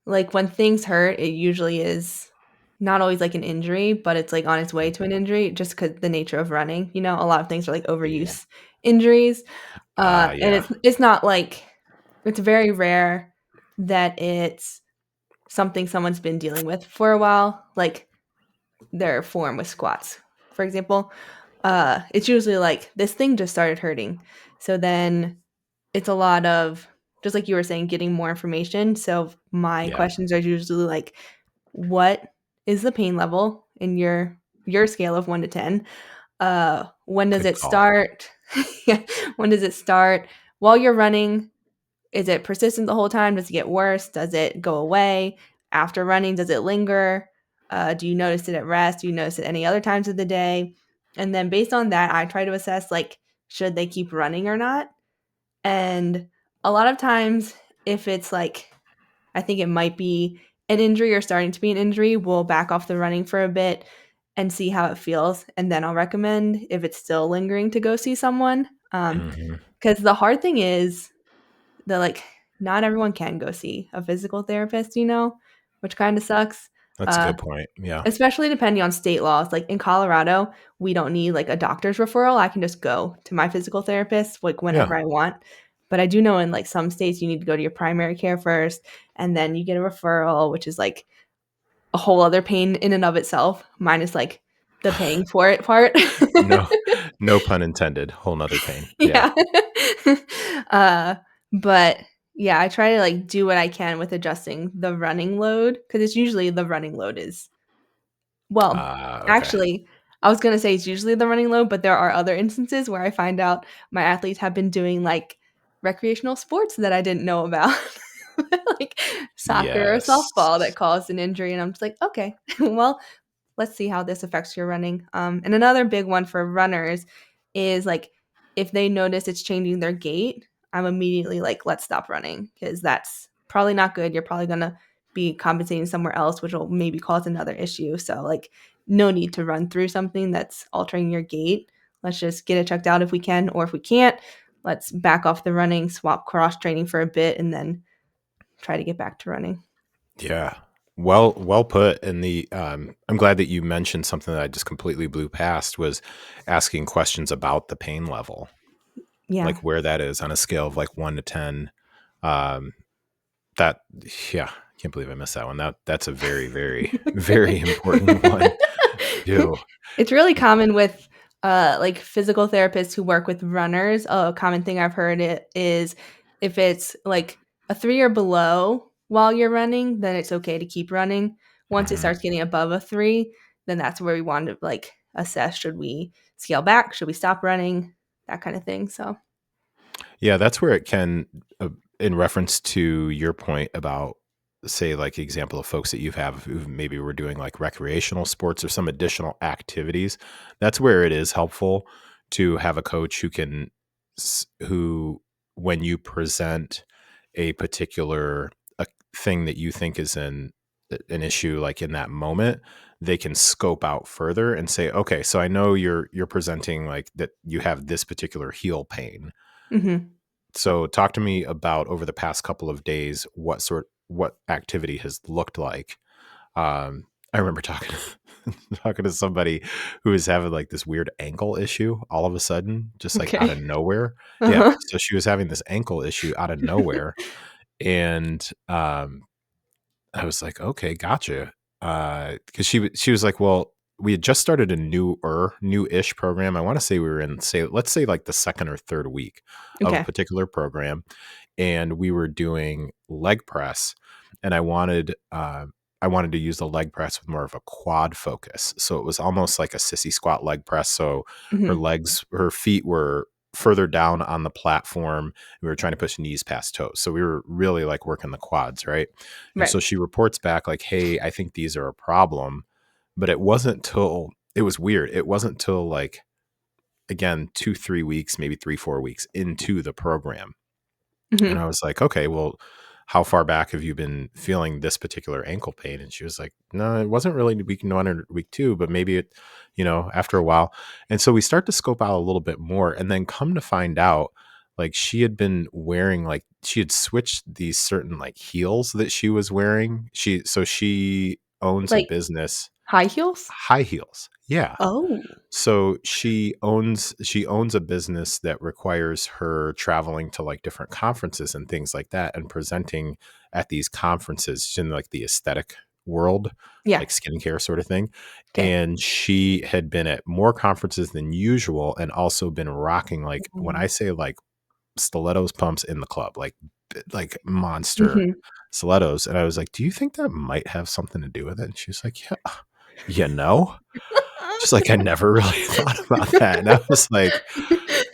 like when things hurt, it usually is not always like an injury, but it's like on its way to an injury just because the nature of running. A lot of things are like Yeah. overuse injuries. And Yeah. it's not like it's very rare that it's something someone's been dealing with for a while, like their form with squats, for example. It's usually like this thing just started hurting. So then it's a lot of just like you were saying, getting more information. So my Yeah. questions are usually like, what is the pain level in your scale of 1 to 10? When does Good it call. start? Yeah, when does it start? While you're running, is it persistent the whole time? Does it get worse? Does it go away? After running, does it linger? Do you notice it at rest? Do you notice it any other times of the day? And then based on that, I try to assess like, should they keep running or not? And a lot of times, if it's like, I think it might be an injury or starting to be an injury, we'll back off the running for a bit and see how it feels. And then I'll recommend if it's still lingering to go see someone. Hmm. Because the hard thing is that, like, not everyone can go see a physical therapist, which kind of sucks. That's a Uh, good point. Yeah. Especially depending on state laws. Like in Colorado, we don't need like a doctor's referral. I can just go to my physical therapist like Yeah. whenever I want. But I do know in like some states you need to go to your primary care first and then you get a referral, which is like a whole other pain in and of itself, minus like the paying for it part. No, no pun intended. Whole nother pain. Yeah. Yeah. uh, but yeah, I try to like do what I can with adjusting the running load because it's usually the running load is well, Okay. actually, I was gonna say it's usually the running low, but there are other instances where I find out my athletes have been doing, like, recreational sports that I didn't know about, like soccer or softball Yes. that caused an injury, and I'm just like, "Okay, well, let's see how this affects your running." And another big one for runners is, like, if they notice it's changing their gait, I'm immediately like, "Let's stop running," because that's probably not good. You're probably gonna be compensating somewhere else, which will maybe cause another issue. So, like, no need to run through something that's altering your gait. Let's just get it checked out if we can, or if we can't, let's back off the running, swap cross training for a bit, and then try to get back to running. Yeah. Well put. And I'm glad that you mentioned something that I just completely blew past was asking questions about the pain level, Yeah. like where that is on a scale of like 1 to 10. Um, that, yeah, can't believe I missed that one. That's a very, very, very important one too. It's really common with, like, physical therapists who work with runners. A common thing I've heard it is if it's, like, a 3 or below while you're running, then it's okay to keep running. Once it Mhm. starts getting above a 3, then that's where we want to, like, assess, should we scale back? Should we stop running? That kinda thing, so Yeah, that's where it can, in reference to your point about, say, like example of folks that you have who maybe were doing like recreational sports or some additional activities. That's where it is helpful to have a coach who can, who, when you present a particular thing that you think is an issue, like in that moment, they can scope out further and say, okay, so I know you're presenting like that you have this particular heel pain, Mhm. so talk to me about over the past couple of days, what activity has looked like. I remember talking talking to somebody who was having like this weird ankle issue all of a sudden, just like out Okay. of nowhere. Yeah. Uh-huh. So she was having this ankle issue out of nowhere. And I was like, "Okay, gotcha." Because she was like, "Well, we had just started a new-ish program." I wanna say we were in, say, let's say, like, the 2nd or 3rd week of a Okay. particular program, and we were doing leg press, and I wanted to use the leg press with more of a quad focus, so it was almost like a sissy squat leg press, so Mhm. her feet were further down on the platform. We were trying to push knees past toes, so we were really, like, working the quads, right? And Right. so she reports back like, "Hey, I think these are a problem." But it was weird. It wasn't till like, again, 2, 3 weeks, maybe 3, 4 weeks into the program. And I Mhm. was like, "Okay, well, how far back have you been feeling this particular ankle pain?" And she was like, "No, it wasn't really week 1 or week 2, but maybe it, after a while." And so we start to scope out a little bit more, and then come to find out, like, she had been wearing, like, she had switched these certain, like, heels that she was wearing. She owns a Like, business. high heels? High heels. Yeah. Oh. So she owns a business that requires her traveling to like different conferences and things like that and presenting at these conferences in like the aesthetic world, Yeah. like skincare sort of thing. Okay. And she had been at more conferences than usual and also been rocking, like, when I say like stilettos pumps in the club, like like monster Mhm. stilettos. And I was like, "Do you think that might have something to do with it?" And she was like, "Yeah, you know?" Just like, I never really thought about that, and I was like,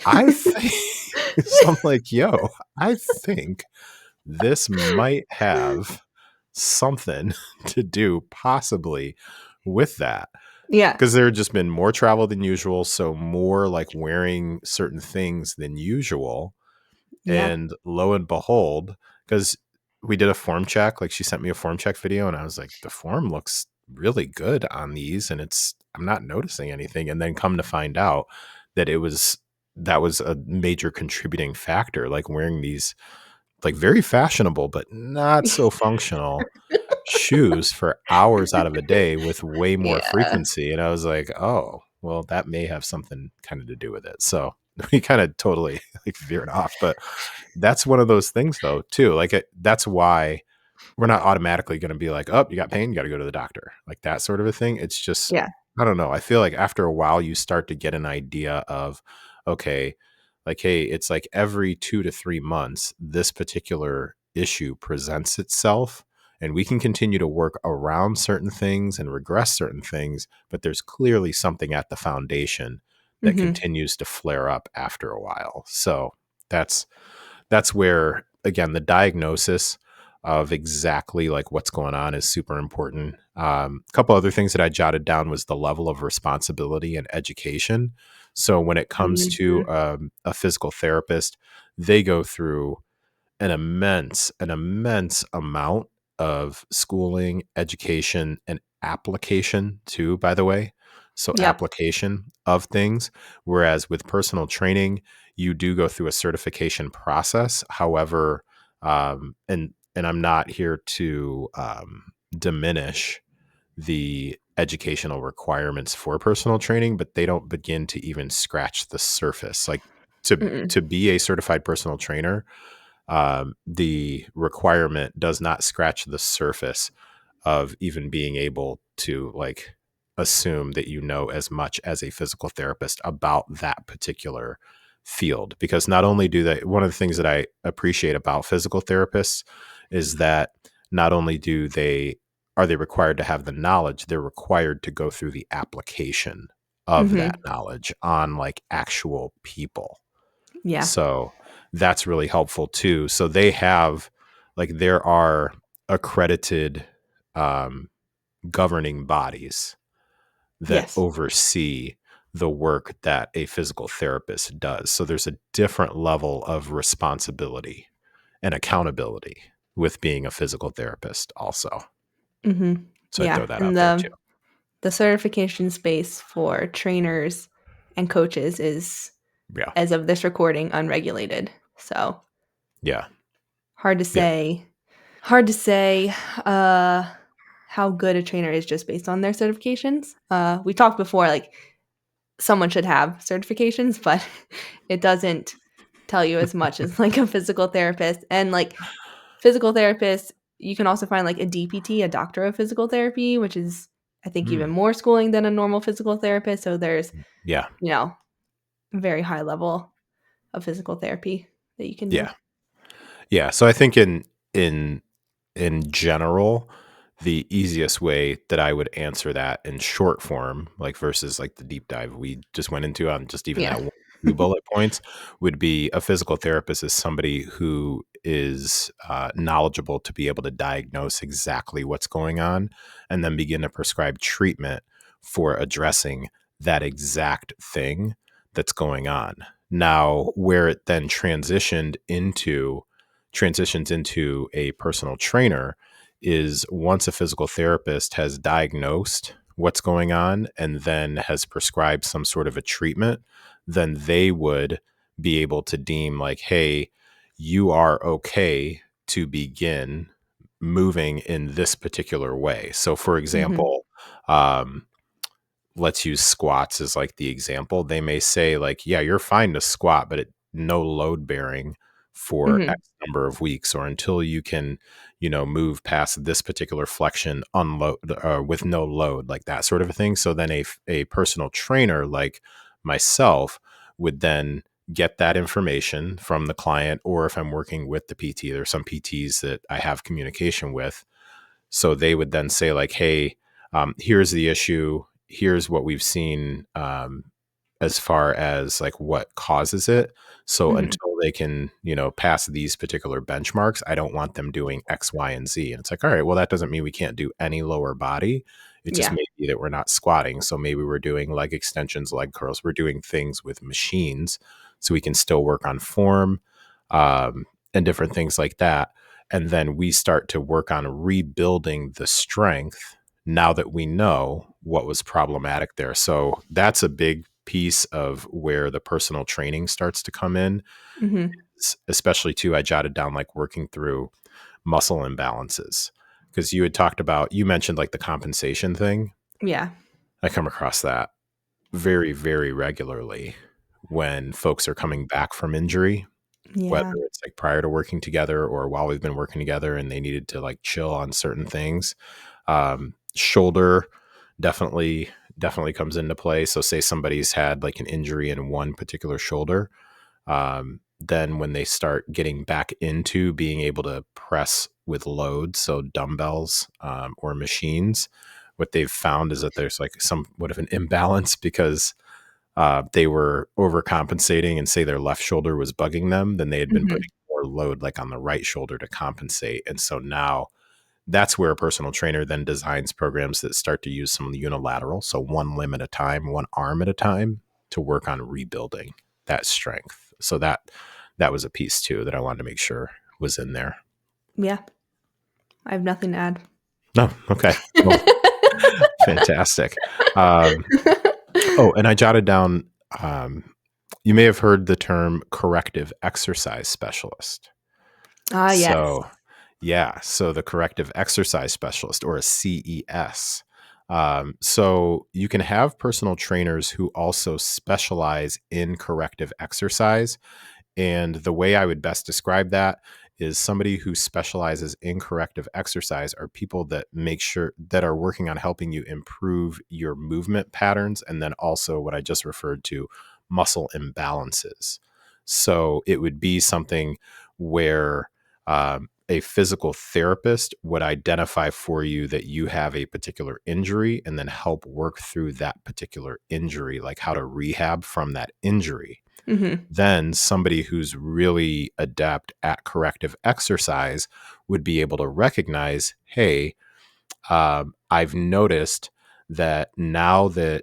I think so I'm like, "Yo, I think this might have something to do possibly with that." Yeah. 'Cause there had just been more travel than usual, so more, like, wearing certain things than usual, Yeah. and lo and behold, because we did a form check, like, she sent me a form check video, and I was like, "The form looks really good on these, and I'm not noticing anything," and then come to find out that that was a major contributing factor, like, wearing these, like, very fashionable, but not so functional shoes for hours out of a day with way more Yeah. frequency, and I was like, "Oh, well, that may have something kinda to do with it." So, we kinda totally, like, veered off, but that's one of those things though, too, like, that's why we're not automatically gonna be like, "Oh, you got pain, you gotta go to the doctor," like that sort of a thing. It's just, Yeah. I don't know, I feel like after a while, you start to get an idea of, okay, like, hey, it's like every 2 to 3 months, this particular issue presents itself, and we can continue to work around certain things and regress certain things, but there's clearly something at the foundation that Mhm. continues to flare up after a while. So, that's that's where, again, the diagnosis of exactly like what's going on is super important. A couple other things that I jotted down was the level of responsibility and education. So when it comes to Mhm. a physical therapist, they go through an immense amount of schooling, education, and application too, by the way. So Yep. application of things. Whereas with personal training, you do go through a certification process. However, and I'm not here to diminish the educational requirements for personal training, but they don't begin to even scratch the surface. Like Mm-mm. to be a certified personal trainer, the requirement does not scratch the surface of even being able to like assume that you know as much as a physical therapist about that particular field. Because not only do they, one of the things that I appreciate about physical therapists is that not only do they, are they required to have the knowledge, they're required to go through the application of that Mm-hmm. knowledge on like actual people. Yeah. So that's really helpful too. So they have, like, there are accredited um, governing bodies that Yes. oversee the work that a physical therapist does. So there's a different level of responsibility and accountability with being a physical therapist also. Mm-hmm. So I'd Yeah. throw that And out there too. the certification space for trainers and coaches is, Yeah. as of this recording, unregulated. So Yeah. hard to Yeah. say. Hard to say how good a trainer is just based on their certifications. We talked before, like someone should have certifications, but it doesn't tell you as much as like a physical therapist. And like physical therapists, you can also find like a DPT, a doctor of physical therapy, which is I think even Mm. more schooling than a normal physical therapist. So there's, Yeah. you know, very high level of physical therapy that you can do. Yeah. Yeah. So I think in general, the easiest way that I would answer that in short form, like versus like the deep dive we just went into on just even Yeah. that one, two bullet points, would be a physical therapist is somebody who is knowledgeable to be able to diagnose exactly what's going on and then begin to prescribe treatment for addressing that exact thing that's going on. Now, where it then transitions into a personal trainer is once a physical therapist has diagnosed what's going on and then has prescribed some sort of a treatment, then they would be able to deem like, hey, you are okay to begin moving in this particular way. So, for Mhm. example, let's use squats as like the example. They may say like, yeah, you're fine to squat, but no load bearing for Mhm. X number of weeks or until you can, move past this particular flexion unload with no load, like that sort of a thing. So then a personal trainer like myself would then get that information from the client, or if I'm working with the PT, there's some PTs that I have communication with, so they would then say like, hey, here's the issue. Here's what we've seen as far as like what causes it. So Mhm. until they can, pass these particular benchmarks, I don't want them doing X, Y, and Z. And it's like, all right, well, that doesn't mean we can't do any lower body. It just Yeah. may be that we're not squatting. So maybe we're doing leg extensions, leg curls. We're doing things with machines so we can still work on form and different things like that. And then we start to work on rebuilding the strength now that we know what was problematic there. So that's a big piece of where the personal training starts to come in, Mhm. especially too, I jotted down like working through muscle imbalances. Because you mentioned like the compensation thing. Yeah. I come across that very, very regularly when folks are coming back from injury, whether Yeah. it's like prior to working together or while we've been working together and they needed to like chill on certain things. Shoulder definitely comes into play. So say somebody's had like an injury in one particular shoulder, then when they start getting back into being able to press with loads, so dumbbells or machines, what they've found is that there's like somewhat of an imbalance because they were overcompensating and say their left shoulder was bugging them, then they had been Mhm. putting more load like on the right shoulder to compensate. And so now that's where a personal trainer then designs programs that start to use some unilateral, so one limb at a time, one arm at a time, to work on rebuilding that strength. So that was a piece too that I wanted to make sure was in there. Yeah. I have nothing to add. No, okay. Well, fantastic. Um, oh, and I jotted down, you may have heard the term corrective exercise specialist. Ah, yes. So Yeah. So the corrective exercise specialist, or a CES. So you can have personal trainers who also specialize in corrective exercise. And the way I would best describe that is somebody who specializes in corrective exercise are people that make sure that are working on helping you improve your movement patterns. And then also what I just referred to, muscle imbalances. So it would be something where a physical therapist would identify for you that you have a particular injury and then help work through that particular injury, like how to rehab from that injury. Mhm. Then somebody who's really adept at corrective exercise would be able to recognize, hey, I've noticed that now that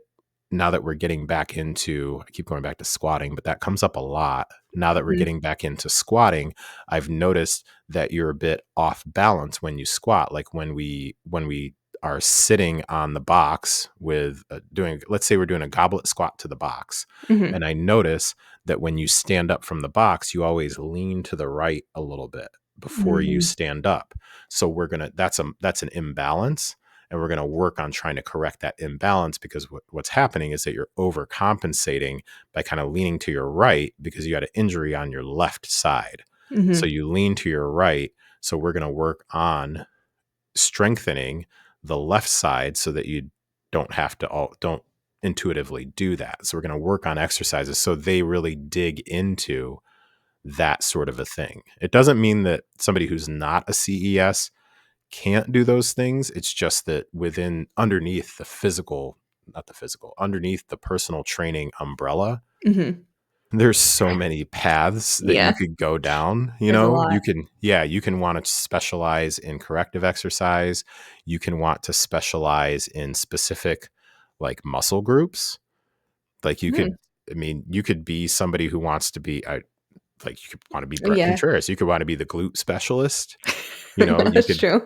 we're getting back into, I keep going back to squatting, but that comes up a lot. Now that we're Mhm. getting back into squatting, I've noticed that you're a bit off balance when you squat. Like when we are sitting on the box with doing, let's say we're doing a goblet squat to the box, Mhm. and I notice that when you stand up from the box, you always lean to the right a little bit before you Mhm. stand up. So that's an imbalance, and we're gonna work on trying to correct that imbalance, because what's happening is that you're overcompensating by kind of leaning to your right because you had an injury on your left side. So Mhm. you lean to your right. So we're gonna work on strengthening the left side so that you don't intuitively do that. So we're gonna work on exercises so they really dig into that sort of a thing. It doesn't mean that somebody who's not a CES can't do those things. It's just that within underneath the physical, not the physical, underneath the personal training umbrella, Mhm. there's so many paths that you Yeah, could go down. You there's a know, lot. you can want to specialize in corrective exercise. You can want to specialize in specific like muscle groups. Like Mm. you could be somebody who wants to be, like you could want to be Brett Yeah. Contreras. You could want to be the glute specialist. You know, you That's could, true.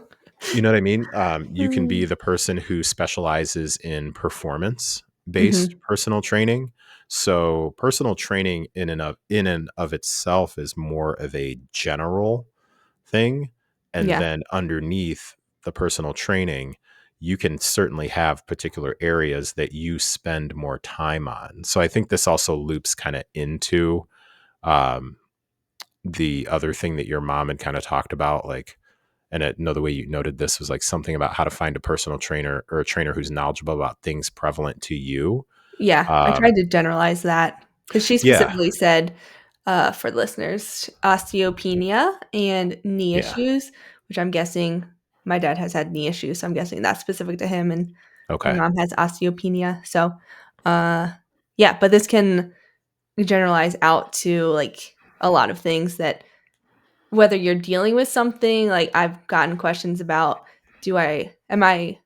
you know what I mean? You can be Mm. the person who specializes in performance based Mhm. personal training. So personal training in and of itself is more of a general thing. And Yeah. then underneath the personal training, you can certainly have particular areas that you spend more time on. So I think this also loops kind of into um, the other thing that your mom had kind of talked about, like, and another way you noted this was like something about how to find a personal trainer or a trainer who's knowledgeable about things prevalent to you. Yeah, I Um, tried to generalize that because she yeah, specifically said, for listeners, osteopenia and knee yeah, issues, which I'm guessing my dad has had knee issues, so I'm guessing that's specific to him, and my okay, mom has osteopenia. So, uh, yeah, but this can generalize out to, like, a lot of things that whether you're dealing with something, like, I've gotten questions about, am I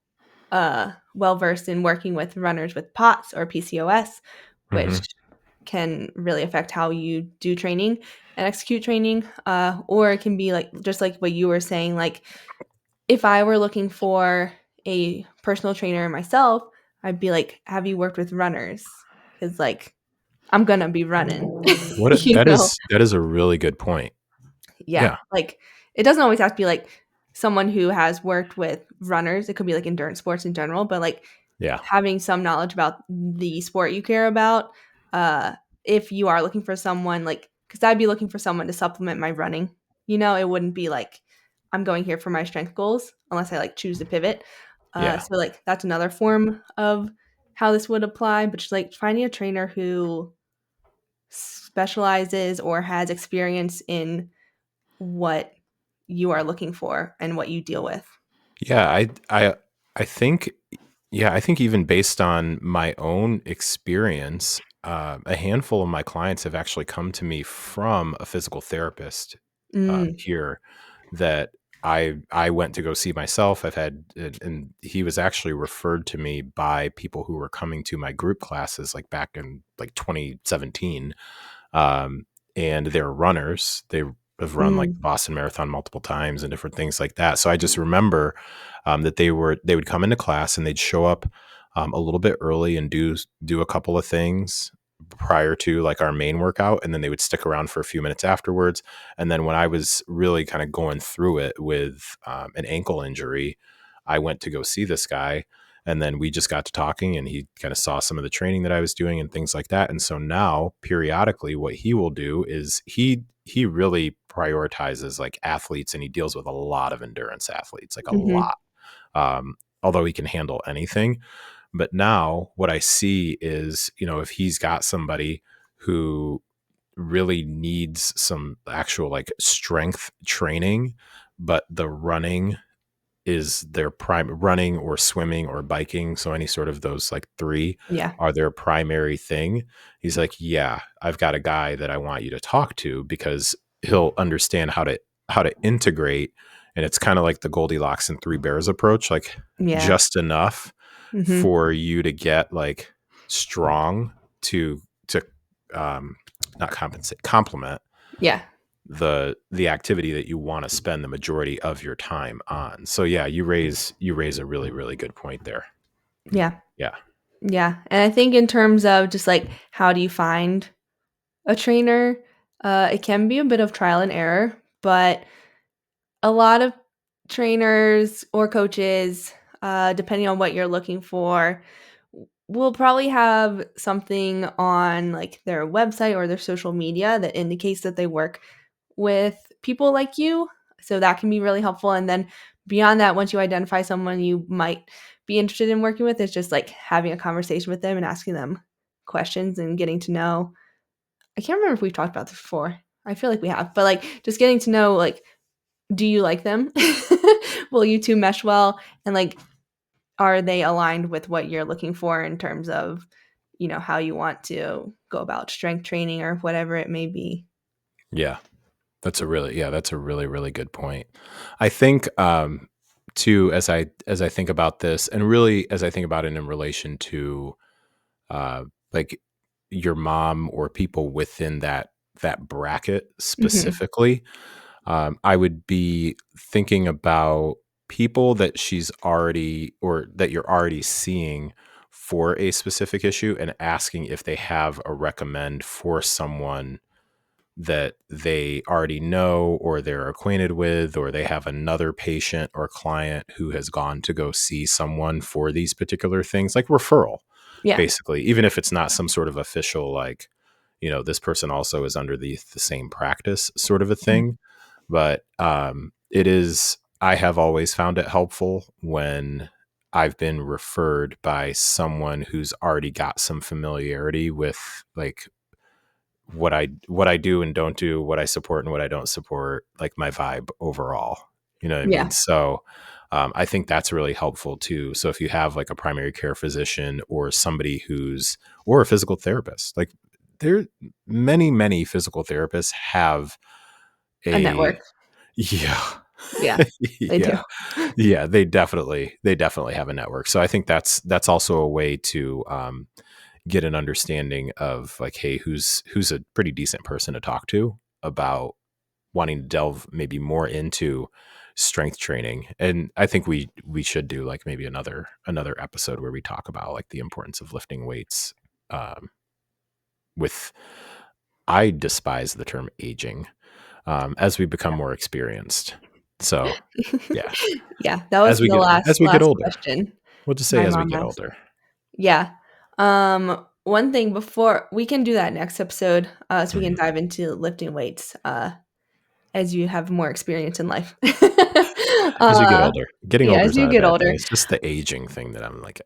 well versed in working with runners with POTS or PCOS, which hmm can really affect how you do training and execute training. Or it can be like just like what you were saying, like if I were looking for a personal trainer myself, I'd be like, have you worked with runners? Because like I'm gonna be running, you know? that is a really good point. Yeah, Yeah, like, it doesn't always have to be, like, someone who has worked with runners, it could be, like, endurance sports in general, but, like, yeah, having some knowledge about the sport you care about, uh, if you are looking for someone, like, because 'cause I'd be looking for someone to supplement my running, it wouldn't be like, I'm going here for my strength goals unless I, like, choose to pivot, yeah. so, like, that's another form of how this would apply, but just, like, finding a trainer who specializes or has experience in what you are looking for and what you deal with. Yeah, I think, yeah, I think even based on my own experience, a handful of my clients have actually come to me from a physical therapist Mm, here that I went to go see myself. And he was actually referred to me by people who were coming to my group classes like back in like 2017. Um, and they're runners. They have run like the mm, Boston Marathon multiple times and different things like that. So I just remember that they would come into class and they'd show up a little bit early and do a couple of things prior to like our main workout, and then they would stick around for a few minutes afterwards. And then when I was really kind of going through it with an ankle injury, I went to go see this guy, and then we just got to talking, and he kind of saw some of the training that I was doing and things like that. And so now periodically what he will do is he really prioritizes like athletes, and he deals with a lot of endurance athletes, like a Mhm. lot. Although he can handle anything. But now what I see is, if he's got somebody who really needs some actual like strength training, but the running is their prime, running or swimming or biking. So any sort of those like three Yeah. are their primary thing. He's like, yeah, I've got a guy that I want you to talk to because he'll understand how to integrate. And it's kind of like the Goldilocks and Three Bears approach, like Yeah. just enough Mhm. for you to get like strong to um not compensate, complement Yeah. the activity that you want to spend the majority of your time on. So yeah, you raise a really, really good point there. Yeah. Yeah. Yeah. And I think in terms of just like how do you find a trainer, it can be a bit of trial and error, but a lot of trainers or coaches, depending on what you're looking for, will probably have something on like their website or their social media that indicates that they work with people like you. So that can be really helpful. And then beyond that, once you identify someone you might be interested in working with, it's just like having a conversation with them and asking them questions and getting to know. I can't remember if we've talked about this before. I feel like we have, but like just getting to know like, do you like them? Will you two mesh well? And like, are they aligned with what you're looking for in terms of, how you want to go about strength training or whatever it may be? Yeah. That's a really, really good point. I think too, as I think about this, and really as I think about it in relation to like your mom or people within that bracket Mhm. specifically, I would be thinking about people that she's already or that you're already seeing for a specific issue, and asking if they have a recommend for someone that they already know or they're acquainted with, or they have another patient or client who has gone to go see someone for these particular things, like referral, Yeah. basically, even if it's not some sort of official, like, this person also is under the same practice sort of a Mhm. thing. But it is, I have always found it helpful when I've been referred by someone who's already got some familiarity with like what I do and don't do, what I support and what I don't support, like my vibe overall. You know what I mean? Yeah. So I think that's really helpful too. So if you have like a primary care physician or somebody or a physical therapist, like there, many, many physical therapists have A network. a, yeah, Yeah, they do. yeah, yeah, they definitely have a network. So I think that's also a way to get an understanding of like, hey, who's a pretty decent person to talk to about wanting to delve maybe more into strength training. And I think we should do like maybe another episode where we talk about like the importance of lifting weights um, with, I despise the term aging, as we become more experienced. So yeah, Yeah, that as was we the get last as we get last older, question we'll just say my as we mom get asked. older. Yeah. One thing before we can do that next episode, so we can Mhm. dive into lifting weights, as you have more experience in life. As you get Uh, older, getting yeah, older as is you not a get bad thing. older. It's just the aging thing that I'm like,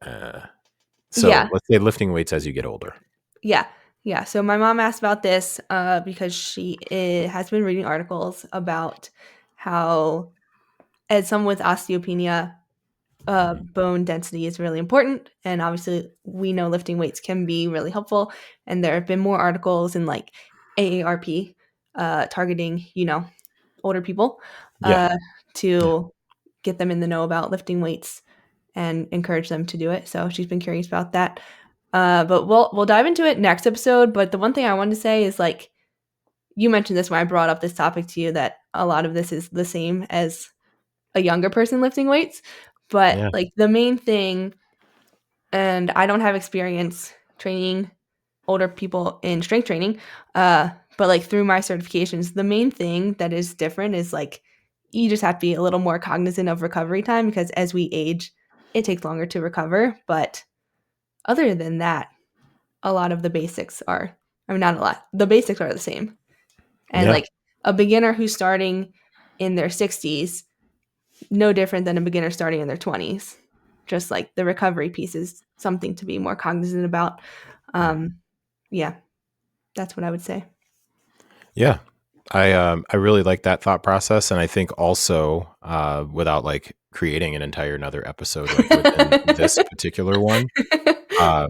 So Yeah. let's say lifting weights as you get older. Yeah, yeah. So my mom asked about this because she has been reading articles about how, as someone with osteopenia, Mhm. bone density is really important, and obviously we know lifting weights can be really helpful. And there have been more articles in like AARP targeting, older people Yeah, yeah, to get them in the know about lifting weights and encourage them to do it. So she's been curious about that. But we'll dive into it next episode. But the one thing I wanted to say is like you mentioned this when I brought up this topic to you that a lot of this is the same as a younger person lifting weights. But yeah. like the main thing, and I don't have experience training older people in strength training. But like through my certifications, the main thing that is different is like you just have to be a little more cognizant of recovery time because as we age, it takes longer to recover. But other than that, a lot of the basics are, I mean, not a lot, the basics are the same. And Yeah. like a beginner who's starting in their 60s, no different than a beginner starting in their 20s. Just like the recovery piece is something to be more cognizant about. Um, yeah, that's what I would say. Yeah. I really like that thought process. And I think also, without like creating an entire another episode, like within this particular one, um,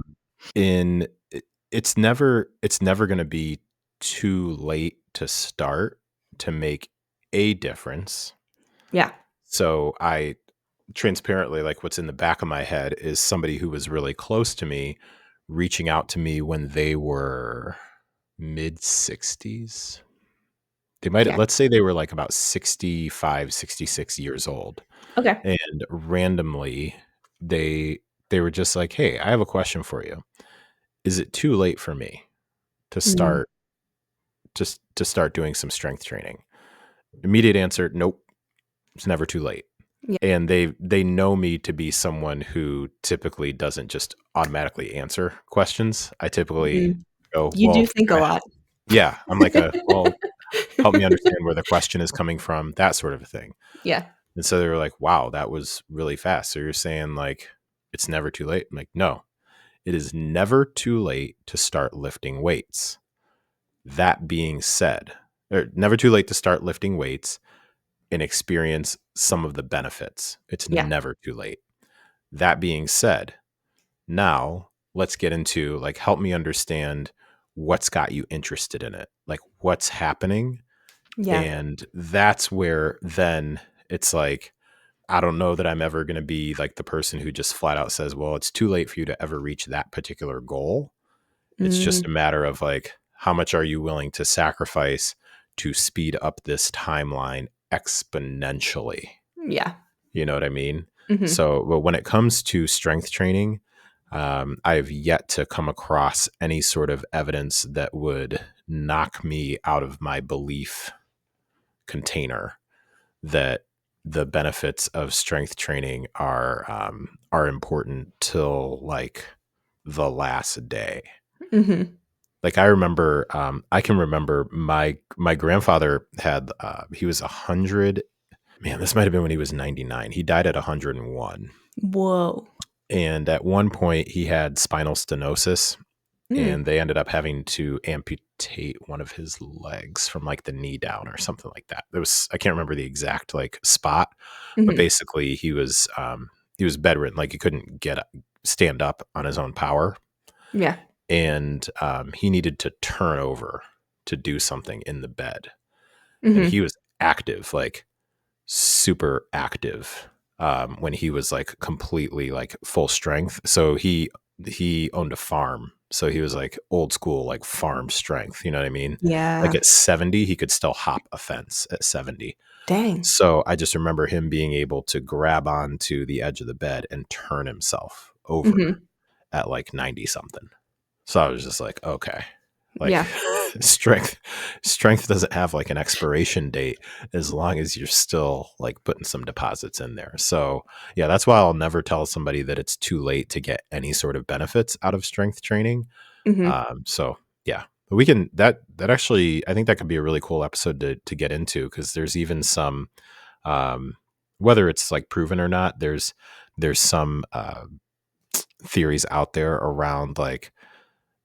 in it, it's never going to be too late to start to make a difference. Yeah. So I transparently, like what's in the back of my head is somebody who was really close to me reaching out to me when they were mid 60s. They might, Yeah. let's say they were like about 65, 66 years old. Okay. And randomly they they were just like, "Hey, I have a question for you. Is it too late for me to Mm, start just to start doing some strength training?" Immediate answer, nope, it's never too late. yeah. And they know me to be someone who typically doesn't just automatically answer questions. I typically Mhm. go, You "Well, do think a can I lot. yeah, I'm like well, help me understand where the question is coming from, that sort of a thing." Yeah. And so they were like, "Wow, that was really fast. So you're saying like it's never too late?" I'm like, "No, it is never too late to start lifting weights. That being said, or never too late to start lifting weights and experience some of the benefits. It's Yeah. never too late. That being said, now let's get into like help me understand what's got you interested in it. Like what's happening?" Yeah. And that's where then it's like I don't know that I'm ever going to be like the person who just flat out says, "Well, it's too late for you to ever reach that particular goal." It's just a Mm, matter of like, how much are you willing to sacrifice to speed up this timeline exponentially? yeah. You know what I mean? Mhm. So, but when it comes to strength training, I have yet to come across any sort of evidence that would knock me out of my belief container that the benefits of strength training are important till like the last day. Mhm. Like I remember, I can remember my grandfather had he was 100. Man, this might have been when he was 99. He died at 101, Whoa. and at one point he had spinal stenosis, Mm. and they ended up having to amputate one of his legs from like the knee down or something like that. It was I can't remember the exact like spot, but Mhm. basically he was bedridden, like he couldn't stand up on his own power, Yeah. and he needed to turn over to do something in the bed, and he Mhm. was active, like super active, when he was like completely like full strength. So he owned a farm, so he was like old school like farm strength. You know what I mean? Like Yeah. at 70, he could still hop a fence at 70. Dang. So I just remember him being able to grab onto the edge of the bed and turn himself over Mhm. at like 90 something. So I was just like, okay, like Yeah. strength, strength doesn't have like an expiration date as long as you're still like putting some deposits in there. So yeah, that's why I'll never tell somebody that it's too late to get any sort of benefits out of strength training. Mhm. So yeah, but we can that actually I think that could be a really cool episode to get into because there's even some um, whether it's like proven or not, there's some theories out there around like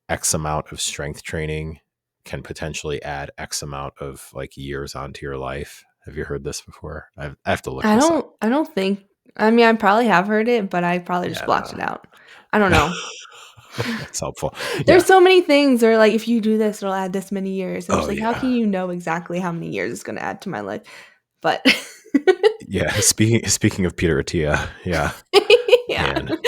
X amount of strength training can potentially add X amount of like years onto your life. Have you heard this before? I have to look this up. I don't think, I mean, I probably have heard it, but I probably just Yeah, blocked it out. I don't know. that's helpful. There's Yeah. so many things or like if you do this, it'll add this many years. I'm just Oh like, how can yeah. you know exactly how many years it's gonna add to my life? But Yeah. Speaking of Peter Attia, yeah, yeah. man.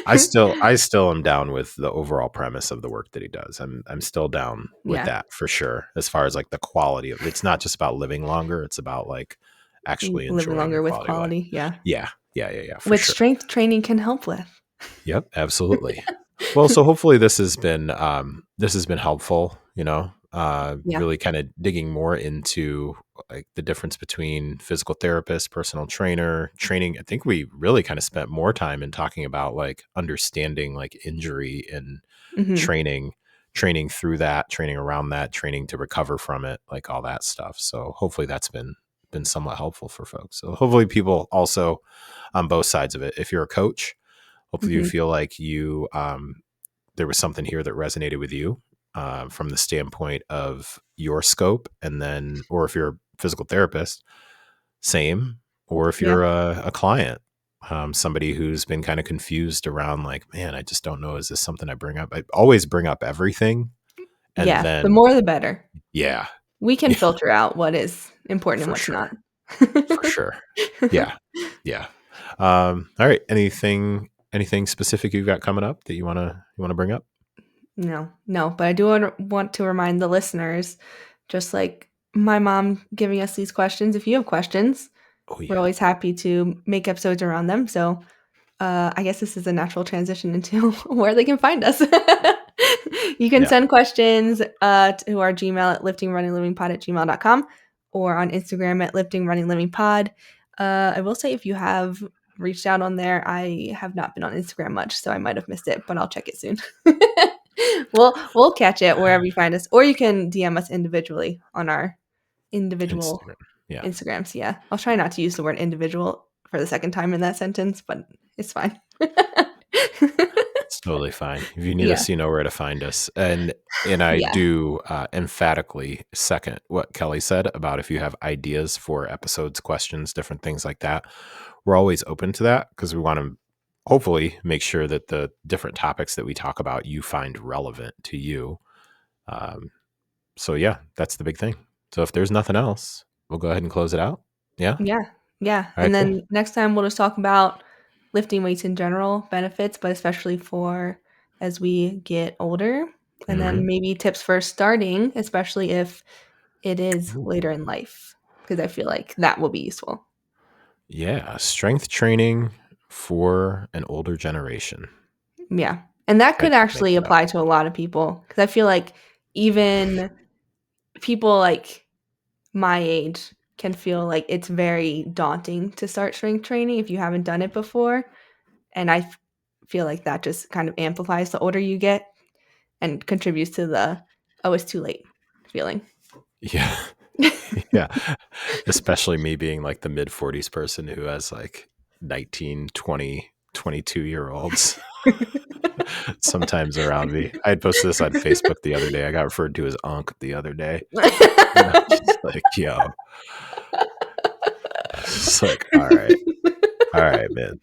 I still am down with the overall premise of the work that he does. I'm still down with Yeah. that for sure. As far as like the quality of it's not just about living longer, it's about like actually Living enjoying your longer with quality of life. quality, yeah. Yeah. Yeah, yeah, yeah, for Which sure. strength training can help with. Yep, absolutely. Well, so hopefully this has been helpful, Yeah. really kind of digging more into like the difference between physical therapist, personal trainer, training. I think we really kind of spent more time in talking about like understanding like injury and Mhm. training, training through that, training around that, training to recover from it, like all that stuff. So hopefully that's been somewhat helpful for folks. So hopefully people also on both sides of it. If you're a coach, hopefully you Mhm. feel like you there was something here that resonated with you from the standpoint of your scope, and then, or if you're a physical therapist, same, or if Yeah. you're a client, somebody who's been kind of confused around like, man, I just don't know, is this something I bring up? I always bring up everything, and Yeah. The then more the better. yeah, We can yeah, filter out what is important and for what's not. sure, for sure, yeah, yeah. All right, anything specific you've got coming up that you want to bring up? No, no, but I do want to remind the listeners, just like my mom giving us these questions, if you have questions, Oh we're yeah, always happy to make episodes around them. So I guess this is a natural transition into where they can find us. You can yeah. send questions to our Gmail at liftingrunninglivingpod@gmail.com or on Instagram at liftingrunninglivingpod. I will say if you have reached out on there, I have not been on Instagram much, so I might have missed it, but I'll check it soon. We'll catch it wherever you find us, or you can DM us individually on our individual Instagram. Yeah, Instagrams. Yeah, I'll try not to use the word individual for the second time in that sentence, but it's fine. it's totally fine. If you need Yeah, us, you know where to find us. And I yeah, do emphatically second what Kelly said about if you have ideas for episodes, questions, different things like that. We're always open to that because we want to hopefully make sure that the different topics that we talk about you find relevant to you. Um, so yeah, that's the big thing. So if there's nothing else, we'll go ahead and close it out. Yeah. yeah, yeah. All right. And Cool. then next time we'll just talk about lifting weights in general, benefits, but especially for as we get older, and Hmm. then maybe tips for starting, especially if it is Ooh. later in life, because I feel like that will be useful. Yeah, strength training for an older generation. Yeah. And that I could just make actually that up. apply to a lot of people because I feel like even people like my age can feel like it's very daunting to start strength training if you haven't done it before. And feel like that just kind of amplifies the older you get and contributes to the, oh, it's too late feeling. Yeah. Yeah. Especially me being like the mid 40s person who has like 19, 20, 22-year olds sometimes around me. I had posted this on Facebook the other day. I got referred to as Unc the other day. And I'm just like, yo, it's like, all right, man.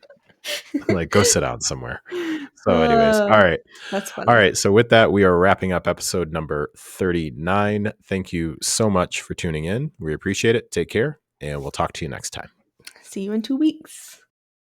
I'm like, go sit down somewhere. So, anyways, Uh, all right. that's All funny. right. So, with that, we are wrapping up episode number 39. Thank you so much for tuning in. We appreciate it. Take care, and we'll talk to you next time. See you in 2 weeks.